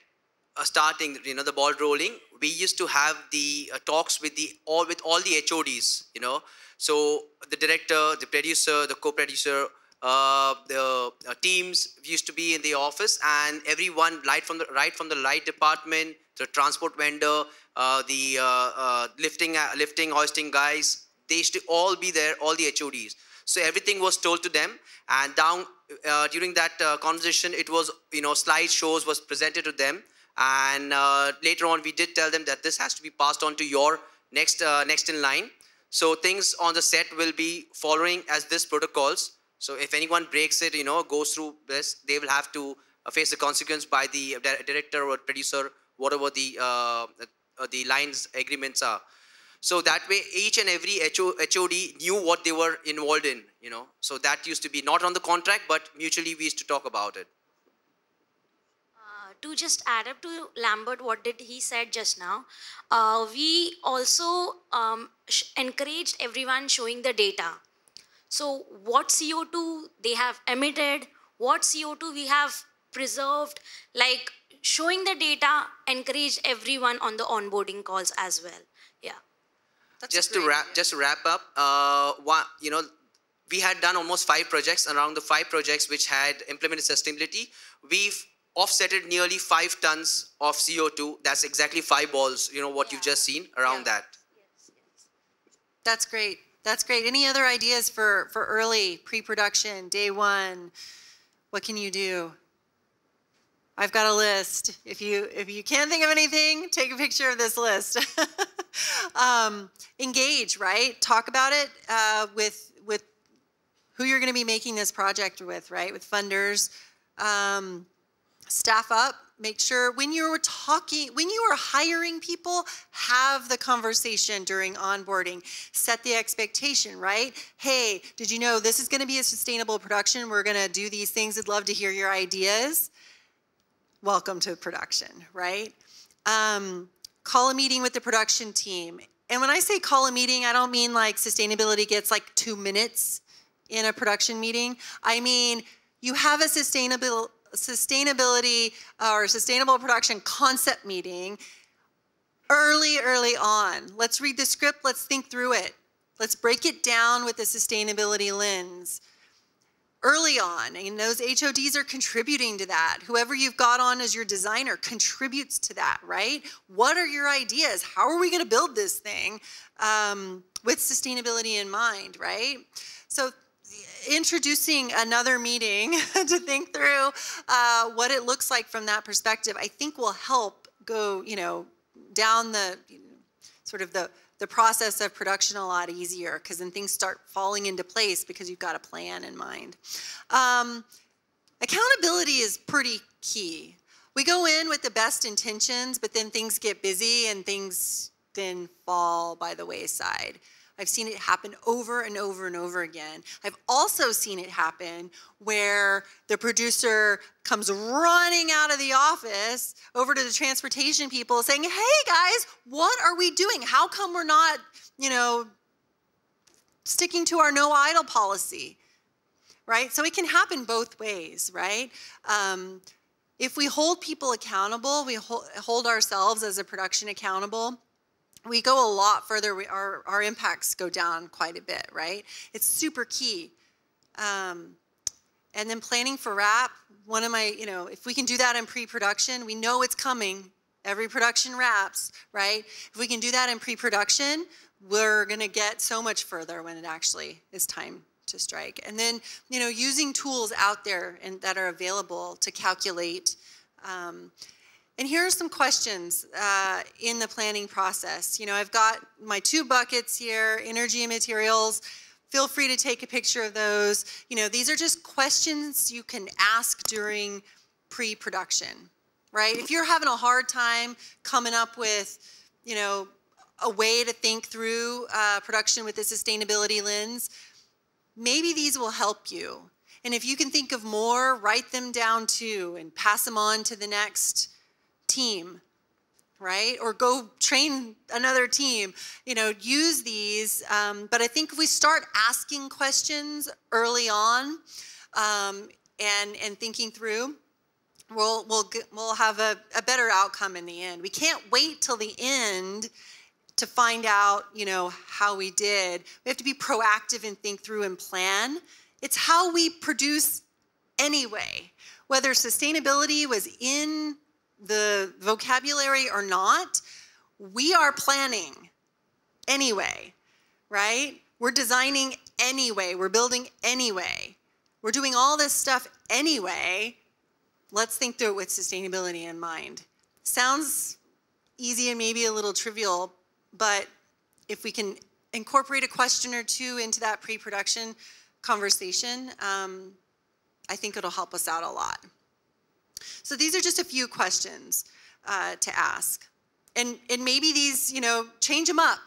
S9: starting, you know, the ball rolling, we used to have the talks with all the HODs, you know. So the director, the producer, the co-producer, the teams used to be in the office, and everyone, right from the light department, the transport vendor, the lifting, hoisting guys, they used to all be there, all the HODs. So everything was told to them, and down during that conversation, it was, you know, slideshows was presented to them, and later on we did tell them that this has to be passed on to your next in line. So things on the set will be following as this protocols. So if anyone breaks it, you know, goes through this, they will have to face the consequence by the director or producer, whatever the lines agreements are. So that way, each and every HOD knew what they were involved in, you know. So that used to be not on the contract, but mutually we used to talk about it.
S11: To just add up to Lambert, what did he said just now, we also encouraged everyone showing the data. So what CO2 they have emitted, what CO2 we have preserved, like showing the data encouraged everyone on the onboarding calls as well. Yeah.
S9: Just to wrap up, you know, we had done almost 5 projects. Around the 5 projects which had implemented sustainability, we've offsetted nearly 5 tons of CO2. That's exactly 5 balls, you know, what you've just seen around that.
S11: Yes, yes.
S1: That's great. That's great. Any other ideas for early pre-production, day one? What can you do? I've got a list. If you can't think of anything, take a picture of this list. Engage, right? Talk about it with who you're going to be making this project with, right? With funders. Staff up. Make sure when you are hiring people, have the conversation during onboarding. Set the expectation, right? Hey, did you know this is going to be a sustainable production? We're going to do these things. I'd love to hear your ideas. Welcome to production, right? Call a meeting with the production team. And when I say call a meeting, I don't mean like sustainability gets like 2 minutes in a production meeting. I mean, you have a sustainability or sustainable production concept meeting early on. Let's read the script. Let's think through it. Let's break it down with the sustainability lens. Early on, and those HODs are contributing to that. Whoever you've got on as your designer contributes to that, right? What are your ideas? How are we going to build this thing with sustainability in mind, right? So introducing another meeting to think through what it looks like from that perspective, I think will help go, you know, down the sort of the process of production a lot easier, because then things start falling into place because you've got a plan in mind. Accountability is pretty key. We go in with the best intentions, but then things get busy and things then fall by the wayside. I've seen it happen over and over and over again. I've also seen it happen where the producer comes running out of the office over to the transportation people saying, hey guys, what are we doing? How come we're not, you know, sticking to our no idle policy, right? So it can happen both ways, right? If we hold people accountable, we hold ourselves as a production accountable, we go a lot further. Our impacts go down quite a bit, right? It's super key And then planning for wrap, one of my, if we can do that in pre-production, we know it's coming. Every production wraps, right? If we can do that in pre-production, we're gonna get so much further when it actually is time to strike. And then, using tools out there and that are available to calculate. And here are some questions in the planning process. I've got my 2 buckets here, energy and materials. Feel free to take a picture of those. These are just questions you can ask during pre-production, right? If you're having a hard time coming up with, a way to think through production with a sustainability lens, maybe these will help you. And if you can think of more, write them down too and pass them on to the next team, right? Or go train another team, use these. But I think if we start asking questions early on and thinking through, we'll have a better outcome in the end. We can't wait till the end to find out, how we did. We have to be proactive and think through and plan. It's how we produce anyway. Whether sustainability was in the vocabulary or not, we are planning anyway, right? We're designing anyway. We're building anyway. We're doing all this stuff anyway. Let's think through it with sustainability in mind. Sounds easy and maybe a little trivial, but if we can incorporate a question or two into that pre-production conversation, I think it'll help us out a lot. So these are just a few questions to ask. And maybe these, change them up.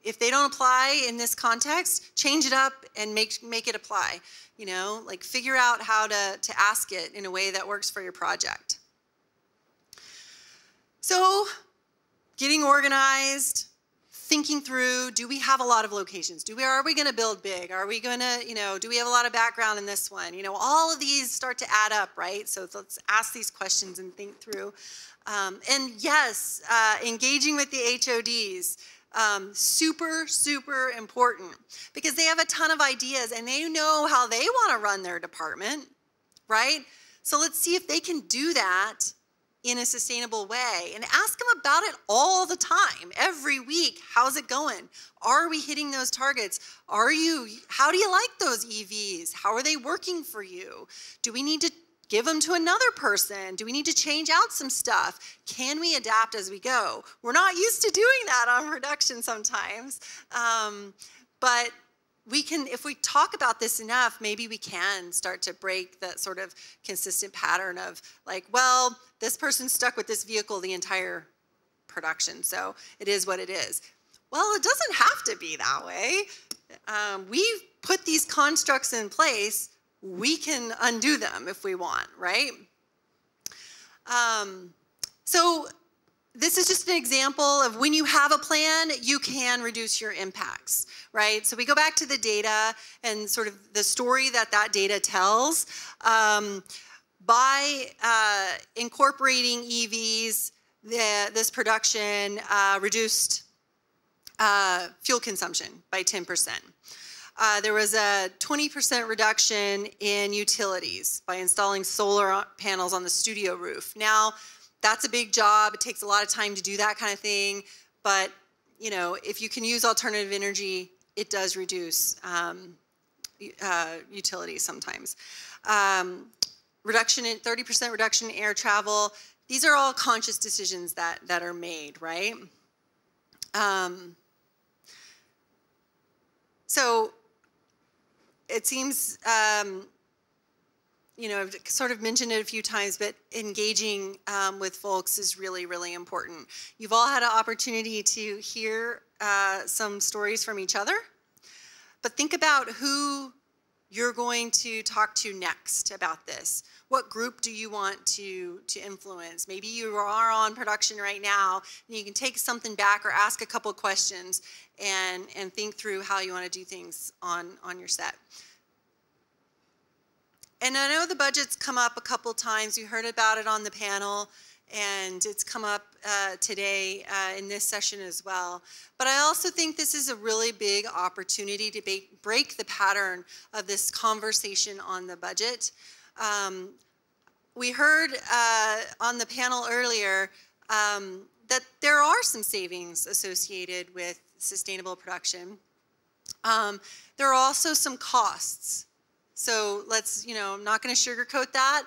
S1: If they don't apply in this context, change it up and make it apply. Figure out how to ask it in a way that works for your project. So, getting organized, thinking through, do we have a lot of locations? Are we going to build big? Are we going to, do we have a lot of background in this one? All of these start to add up, right? So let's ask these questions and think through. And yes, engaging with the HODs, super, super important because they have a ton of ideas and they know how they want to run their department, right? So let's see if they can do that in a sustainable way and ask them about it all the time, every week. How's it going? Are we hitting those targets? How do you like those EVs? How are they working for you? Do we need to give them to another person? Do we need to change out some stuff? Can we adapt as we go? We're not used to doing that on production sometimes, but we can, if we talk about this enough, maybe we can start to break that sort of consistent pattern of this person's stuck with this vehicle the entire production, so it is what it is. Well, it doesn't have to be that way. We've put these constructs in place. We can undo them if we want, right? So this is just an example of when you have a plan, you can reduce your impacts, right? So we go back to the data and sort of the story that data tells. By incorporating EVs, this production reduced fuel consumption by 10%. There was a 20% reduction in utilities by installing solar panels on the studio roof. Now, that's a big job. It takes a lot of time to do that kind of thing. But, if you can use alternative energy, it does reduce utilities sometimes. 30% reduction in air travel. These are all conscious decisions that are made, right? So it seems, I've sort of mentioned it a few times, but engaging with folks is really, really important. You've all had an opportunity to hear some stories from each other, but think about who you're going to talk to next about this. What group do you want to influence? Maybe you are on production right now, and you can take something back or ask a couple of questions and think through how you want to do things on your set. And I know the budget's come up a couple times. You heard about it on the panel, and it's come up today in this session as well. But I also think this is a really big opportunity to break the pattern of this conversation on the budget. We heard on the panel earlier that there are some savings associated with sustainable production. There are also some costs. So let's, I'm not going to sugarcoat that.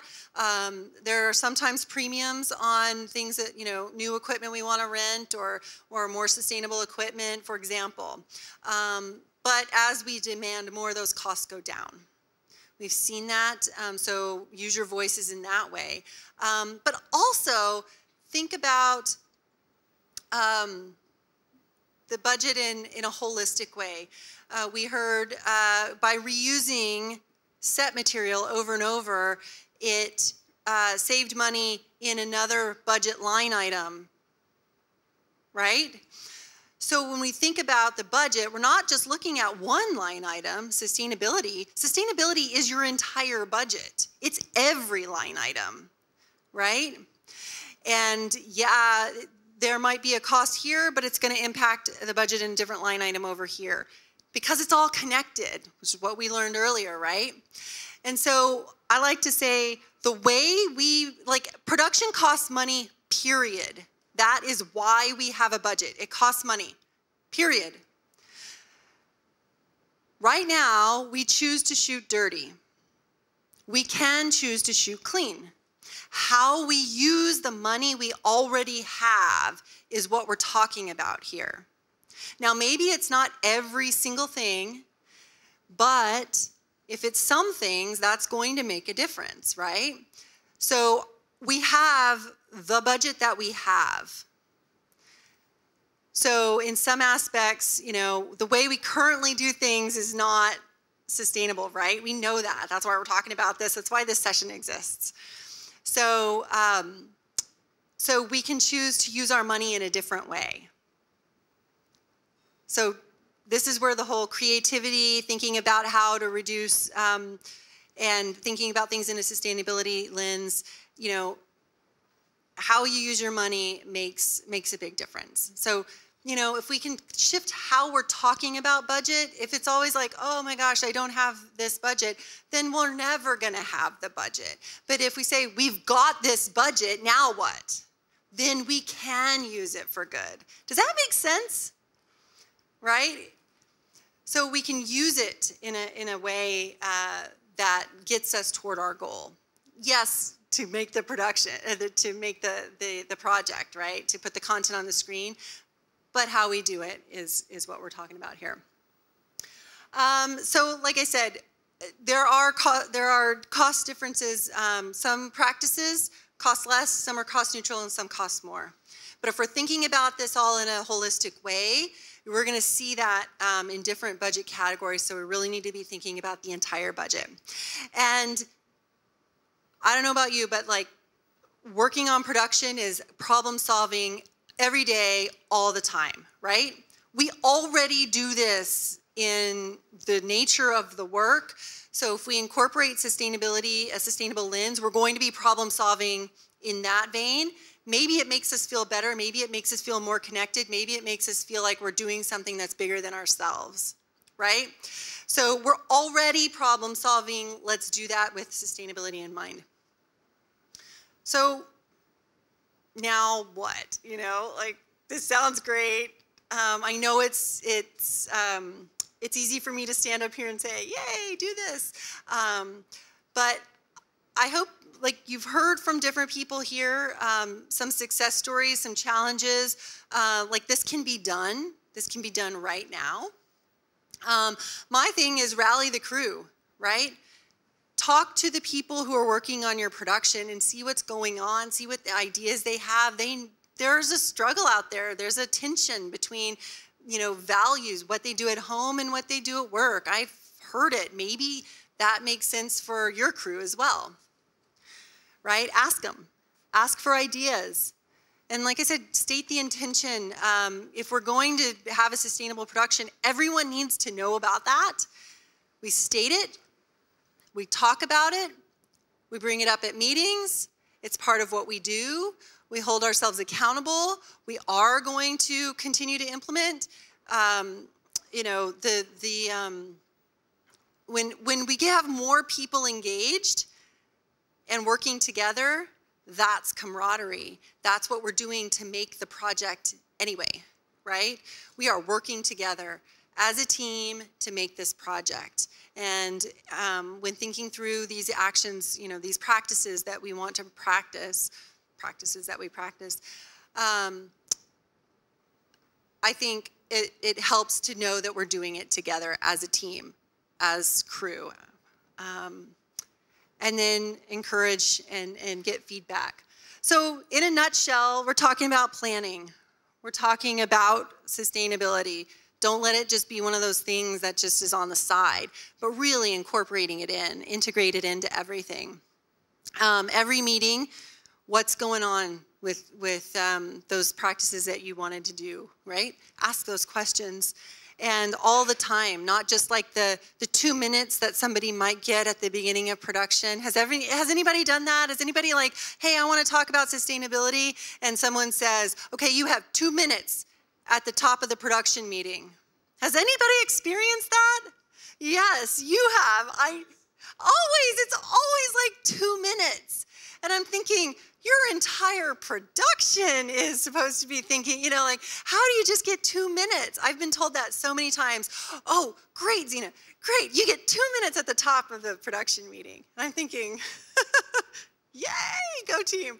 S1: There are sometimes premiums on things that, new equipment we want to rent or more sustainable equipment, for example. But as we demand more, those costs go down. We've seen that, so use your voices in that way. But also think about the budget in a holistic way. We heard by reusing set material over and over, it saved money in another budget line item, right? So when we think about the budget, we're not just looking at one line item, sustainability. Sustainability is your entire budget. It's every line item, right? And yeah, there might be a cost here, but it's going to impact the budget in a different line item over here because it's all connected, which is what we learned earlier, right? And so I like to say the way production costs money, period. That is why we have a budget. It costs money, period. Right now, we choose to shoot dirty. We can choose to shoot clean. How we use the money we already have is what we're talking about here. Now, maybe it's not every single thing, but if it's some things, that's going to make a difference, right? So we have the budget that we have. So in some aspects, the way we currently do things is not sustainable, right? We know that. That's why we're talking about this. That's why this session exists. So, so we can choose to use our money in a different way. So this is where the whole creativity, thinking about how to reduce, and thinking about things in a sustainability lens, how you use your money makes a big difference. So, if we can shift how we're talking about budget, if it's always like, oh my gosh, I don't have this budget, then we're never going to have the budget. But if we say, we've got this budget, now what? Then we can use it for good. Does that make sense? Right? So we can use it in a way that gets us toward our goal. Yes, to make the production, to make the project, right? To put the content on the screen. But how we do it is what we're talking about here. So like I said, there are cost differences. Some practices cost less, some are cost neutral, and some cost more. But if we're thinking about this all in a holistic way, we're going to see that in different budget categories, so we really need to be thinking about the entire budget. And I don't know about you, but working on production is problem solving every day, all the time, right? We already do this in the nature of the work. So if we incorporate sustainability, a sustainable lens, we're going to be problem solving in that vein. Maybe it makes us feel better. Maybe it makes us feel more connected. Maybe it makes us feel like we're doing something that's bigger than ourselves, right? So we're already problem solving. Let's do that with sustainability in mind. So now what? This sounds great. I know it's easy for me to stand up here and say, yay, do this. But I hope, you've heard from different people here, some success stories, some challenges. This can be done. This can be done right now. My thing is rally the crew, right? Talk to the people who are working on your production and see what's going on, see what the ideas they have. There's a struggle out there. There's a tension between, values, what they do at home and what they do at work. I've heard it. Maybe that makes sense for your crew as well, right? Ask them. Ask for ideas. And like I said, state the intention. If we're going to have a sustainable production, everyone needs to know about that. We state it. We talk about it. We bring it up at meetings. It's part of what we do. We hold ourselves accountable. We are going to continue to implement. You know, when we have more people engaged and working together, that's camaraderie. That's what we're doing to make the project anyway, right? We are working together as a team to make this project. And when thinking through these actions, you know, these practices that we want to practice, I think it helps to know that we're doing it together as a team, as crew. And then encourage and get feedback. So in a nutshell, we're talking about planning. We're talking about sustainability. Don't let it just be one of those things that just is on the side, but really incorporating it in, integrate it into everything. Every meeting, what's going on with those practices that you wanted to do, right? Ask those questions. And all the time, not just like the 2 minutes that somebody might get at the beginning of production. Has anybody done that? Has anybody like, hey, I want to talk about sustainability, and someone says, okay, you have 2 minutes at the top of the production meeting. Has anybody experienced that? Yes, you have. It's always like 2 minutes. And I'm thinking, your entire production is supposed to be thinking, you know, like, how do you just get 2 minutes? I've been told that so many times. Oh, great, Zena, great. You get 2 minutes at the top of the production meeting. And I'm thinking, yay, go team.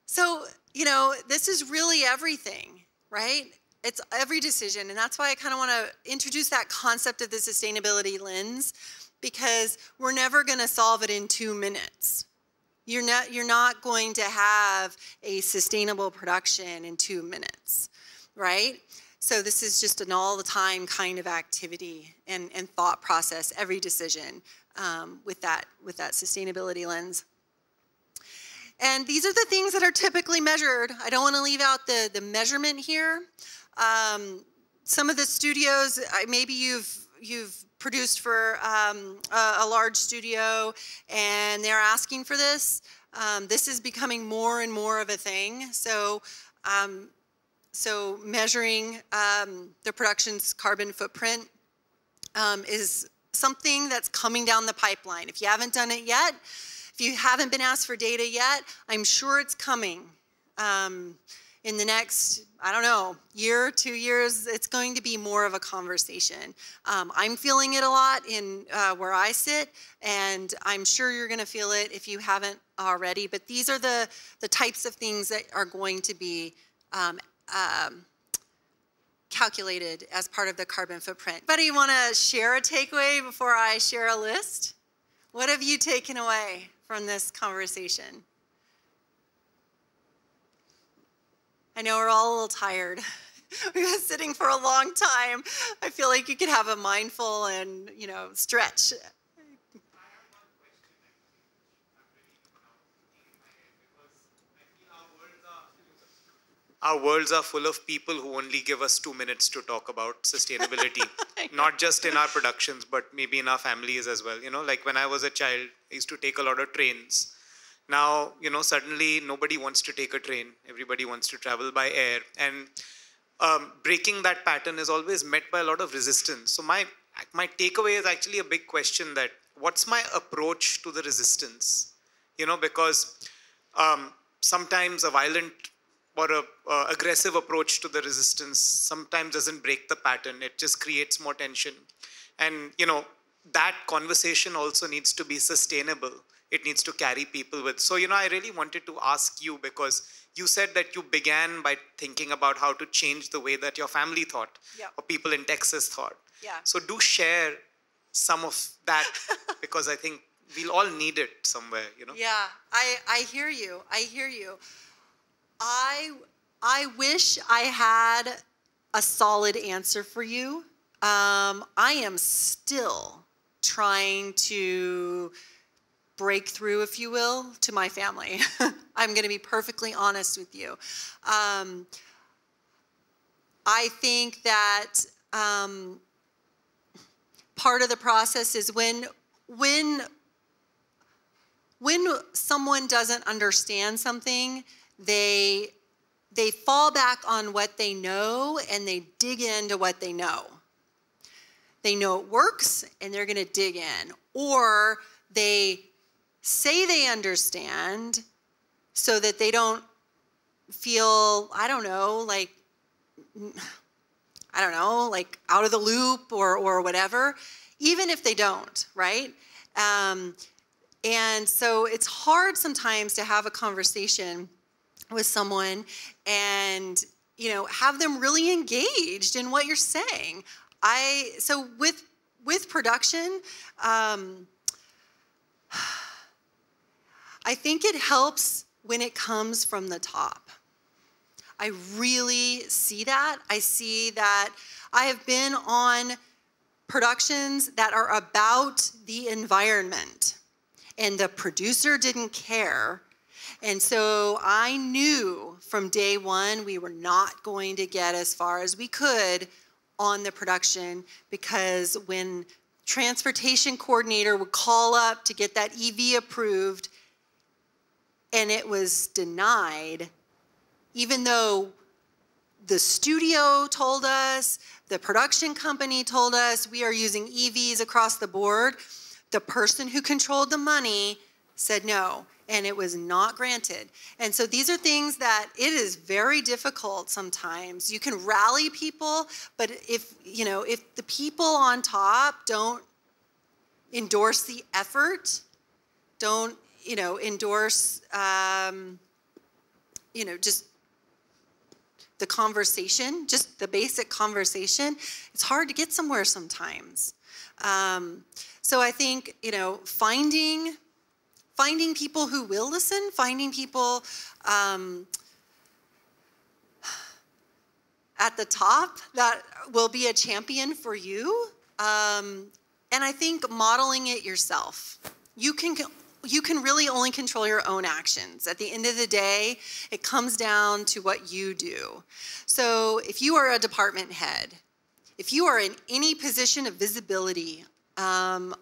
S1: So, you know, this is really everything, right? It's every decision. And that's why I kind of want to introduce that concept of the sustainability lens, because we're never going to solve it in 2 minutes. You're not going to have a sustainable production in 2 minutes, right? So this is just an all-the-time kind of activity and thought process, every decision with that sustainability lens. And these are the things that are typically measured. I don't want to leave out the measurement here. Some of the studios, maybe you've produced for a large studio and they're asking for this. This is becoming more and more of a thing. So, so measuring the production's carbon footprint is something that's coming down the pipeline. If you haven't done it yet, if you haven't been asked for data yet, I'm sure it's coming. In the next, I don't know, year, 2 years, it's going to be more of a conversation. I'm feeling it a lot in where I sit, and I'm sure you're going to feel it if you haven't already. But these are the types of things that are going to be calculated as part of the carbon footprint. Anybody want to share a takeaway before I share a list? What have you taken away from this conversation? I know we're all a little tired. We've been sitting for a long time. I feel like you could have a mindful and, you know, stretch.
S2: Our worlds are full of people who only give us 2 minutes to talk about sustainability, not just in our productions, but maybe in our families as well. You know, like when I was a child, I used to take a lot of trains. Now, you know, suddenly nobody wants to take a train. Everybody wants to travel by air. And breaking that pattern is always met by a lot of resistance. So my takeaway is actually a big question, that what's my approach to the resistance? You know, because sometimes a violent or a aggressive approach to the resistance sometimes doesn't break the pattern. It just creates more tension. And, you know, that conversation also needs to be sustainable. It needs to carry people with. So, you know, I really wanted to ask you, because you said that you began by thinking about how to change the way that your family thought, or people in Texas thought.
S1: Yeah.
S2: So do share some of that, because I think we'll all need it somewhere, you know?
S1: Yeah, I hear you. I hear you. I wish I had a solid answer for you. I am still trying to break through, if you will, to my family. I'm going to be perfectly honest with you. I think that part of the process is when when someone doesn't understand something, they fall back on what they know and they dig into what they know. They know it works and they're going to dig in. Or they say they understand so that they don't feel, I don't know, like out of the loop or whatever, even if they don't, right? And so it's hard sometimes to have a conversation with someone and, have them really engaged in what you're saying. So with production, I think it helps when it comes from the top. I really see that. I see that I have been on productions that are about the environment, and the producer didn't care. And so I knew from day one we were not going to get as far as we could on the production, because when transportation coordinator would call up to get that EV approved and it was denied, even though the studio told us, the production company told us we are using EVs across the board, the person who controlled the money said no, and it was not granted. And so these are things that it is very difficult sometimes. You can rally people, but if the people on top don't endorse the effort, don't endorse just the conversation, just the basic conversation, it's hard to get somewhere sometimes. So I think, finding people who will listen, finding people at the top that will be a champion for you, and I think modeling it yourself. You can really only control your own actions. At the end of the day, it comes down to what you do. So if you are a department head, if you are in any position of visibility on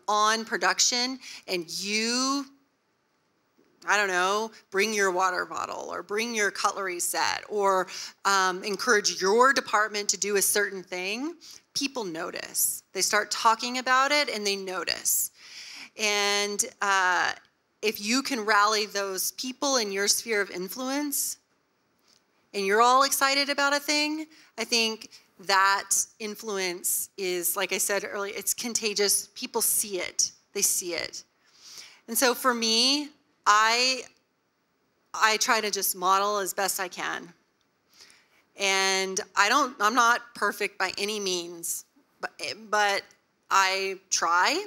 S1: production and you, bring your water bottle or bring your cutlery set or encourage your department to do a certain thing, people notice. They start talking about it and they notice. And if you can rally those people in your sphere of influence and you're all excited about a thing, I think that influence is, like I said earlier, it's contagious. People see it. They see it. And so for me, I try to just model as best I can. And I'm not perfect by any means, but I try.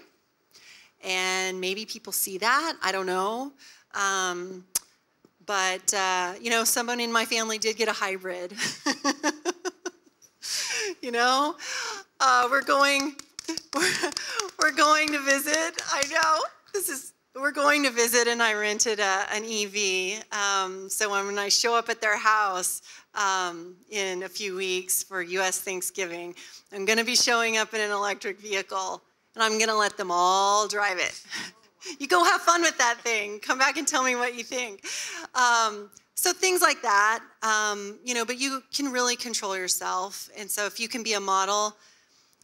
S1: And maybe people see that. I don't know. But someone in my family did get a hybrid. We're going to visit. I know. We're going to visit, and I rented an EV. So when I show up at their house in a few weeks for U.S. Thanksgiving, I'm going to be showing up in an electric vehicle. And I'm going to let them all drive it. You go have fun with that thing. Come back and tell me what you think. So things like that, but you can really control yourself. And so if you can be a model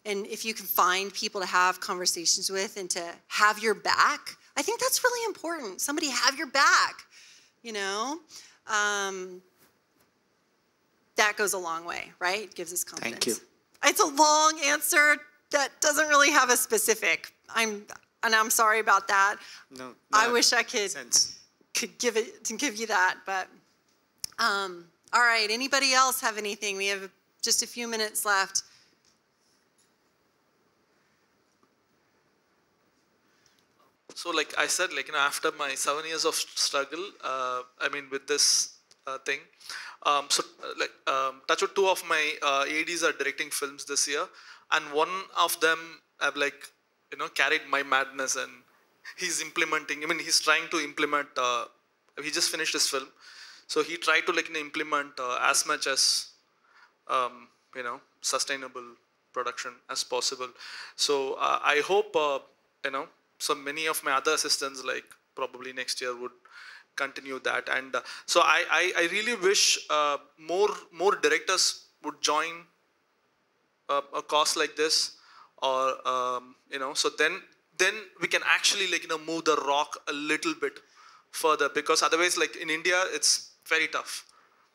S1: and if you can find people to have conversations with and to have your back, I think that's really important. Somebody have your back, that goes a long way, right? It gives us confidence.
S3: Thank you.
S1: It's a long answer that doesn't really have a specific. I'm sorry about that.
S2: No,
S1: I wish I could give you that, but all right. Anybody else have anything? We have just a few minutes left.
S7: So like I said, after my 7 years of struggle, with this thing, touch wood, 2 of my ADs are directing films this year. And one of them I've carried my madness, and he's implementing, he's trying to implement, he just finished his film. So he tried to implement as much as, sustainable production as possible. So I hope, so many of my other assistants probably next year would continue that. And so I really wish more directors would join a cause like this, or so then we can actually move the rock a little bit further, because otherwise, like in India, it's very tough.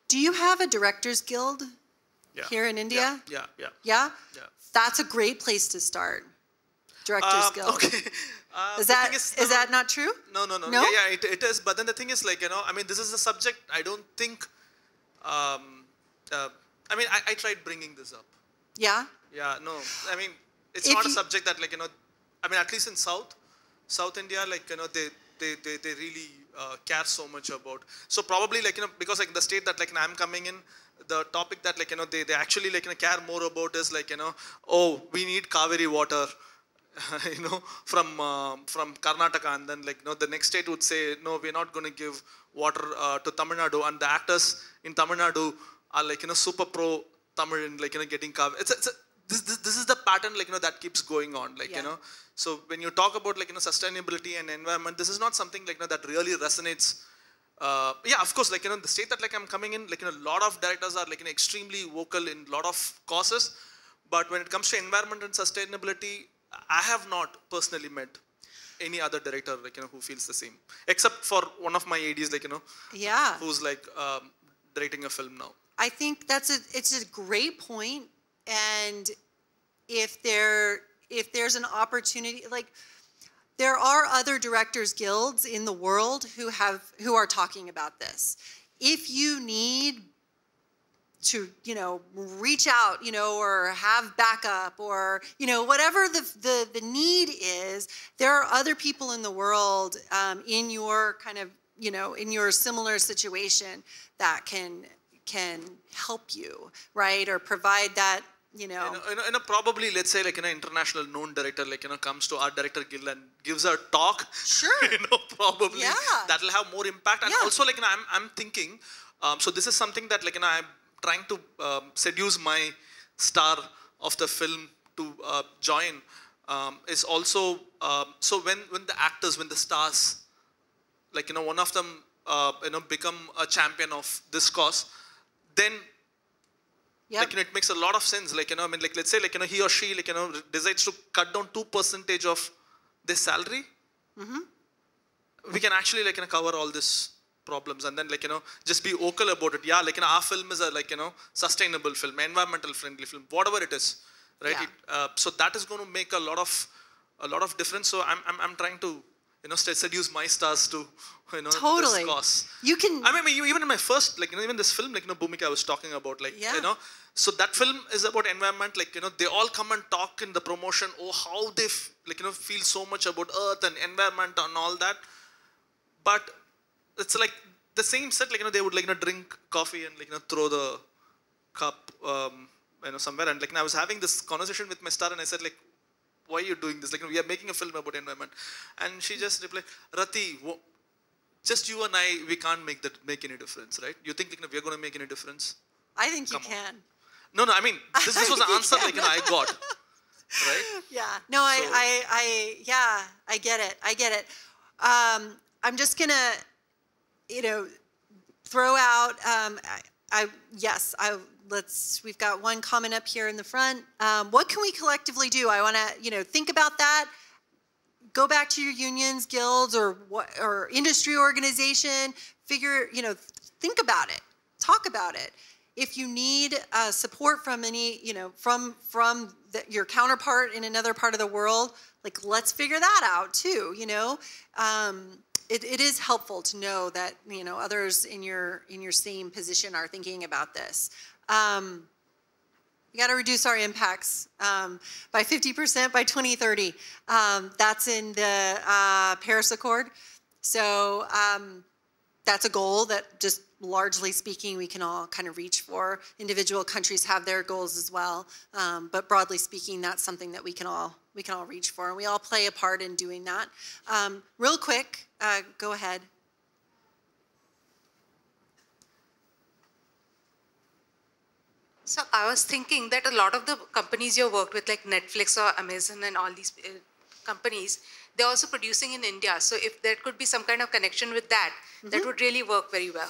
S1: Do you have a directors guild here in India?
S7: Yeah.
S1: Yeah? That's a great place to start. Directors guild.
S7: Okay.
S1: Is that not true?
S7: No. Yeah, it is. But then the thing is, this is a subject I don't think. I tried bringing this up.
S1: Yeah.
S7: Yeah. No. It's not a subject that at least in South India, they really care so much about. So probably because the state that I'm coming in, the topic that they actually care more about is oh, we need Kaveri water. From Karnataka, and then the next state would say, no, we're not going to give water to Tamil Nadu, and the actors in Tamil Nadu are super pro Tamil and getting covered. This is the pattern that keeps going on, so when you talk about sustainability and environment, this is not something that really resonates. Of course, the state that I'm coming in, a lot of directors are extremely vocal in a lot of causes, but when it comes to environment and sustainability, I have not personally met any other director who feels the same, except for one of my ADs who's directing a film now.
S1: I think it's a great point, and if there's an opportunity, there are other directors guilds in the world who are talking about this. If you need to reach out, or have backup, or whatever the need is, there are other people in the world in your kind of in your similar situation that can help you, right, or provide that.
S7: Probably, let's say an international known director comes to our director guild and gives a talk.
S1: Sure.
S7: Probably that'll have more impact. And also I'm thinking, so this is something that I'm trying to seduce my star of the film to join, is also so when the stars one of them become a champion of this cause, then it makes a lot of sense. Let's say he or she decides to cut down 2% of their salary. Mm-hmm. We can actually cover all this problems, and then just be vocal about it. Our film is a sustainable film, environmental friendly film, whatever it is, right? So that is going to make a lot of difference. So I'm trying to seduce my stars to
S1: totally.
S7: This cause.
S1: You can.
S7: Even in my first even this film Bhumika I was talking about so that film is about environment. They all come and talk in the promotion. Oh, how they feel so much about earth and environment and all that, but it's the same set, they would drink coffee and throw the cup somewhere. And I was having this conversation with my star, and I said why are you doing this? We are making a film about environment. And she just replied, Rati, just you and I, we can't make any difference, right? You think we are going to make any difference?
S1: I think you can.
S7: No, this was the answer I got, right?
S1: Yeah. No, I get it. I'm just gonna throw out, we've got one comment up here in the front. What can we collectively do? I want to, think about that. Go back to your unions, guilds, or industry organization. Think about it. Talk about it. If you need support from your counterpart in another part of the world, let's figure that out too. It is helpful to know that others in your same position are thinking about this. We got to reduce our impacts by 50% by 2030. That's in the Paris Accord. So that's a goal that, just largely speaking, we can all kind of reach for. Individual countries have their goals as well, but broadly speaking, that's something that we can all reach for, and we all play a part in doing that. Real quick, go ahead.
S6: So I was thinking that a lot of the companies you worked with, like Netflix or Amazon and all these companies, they're also producing in India. So if there could be some kind of connection with that, that would really work very well.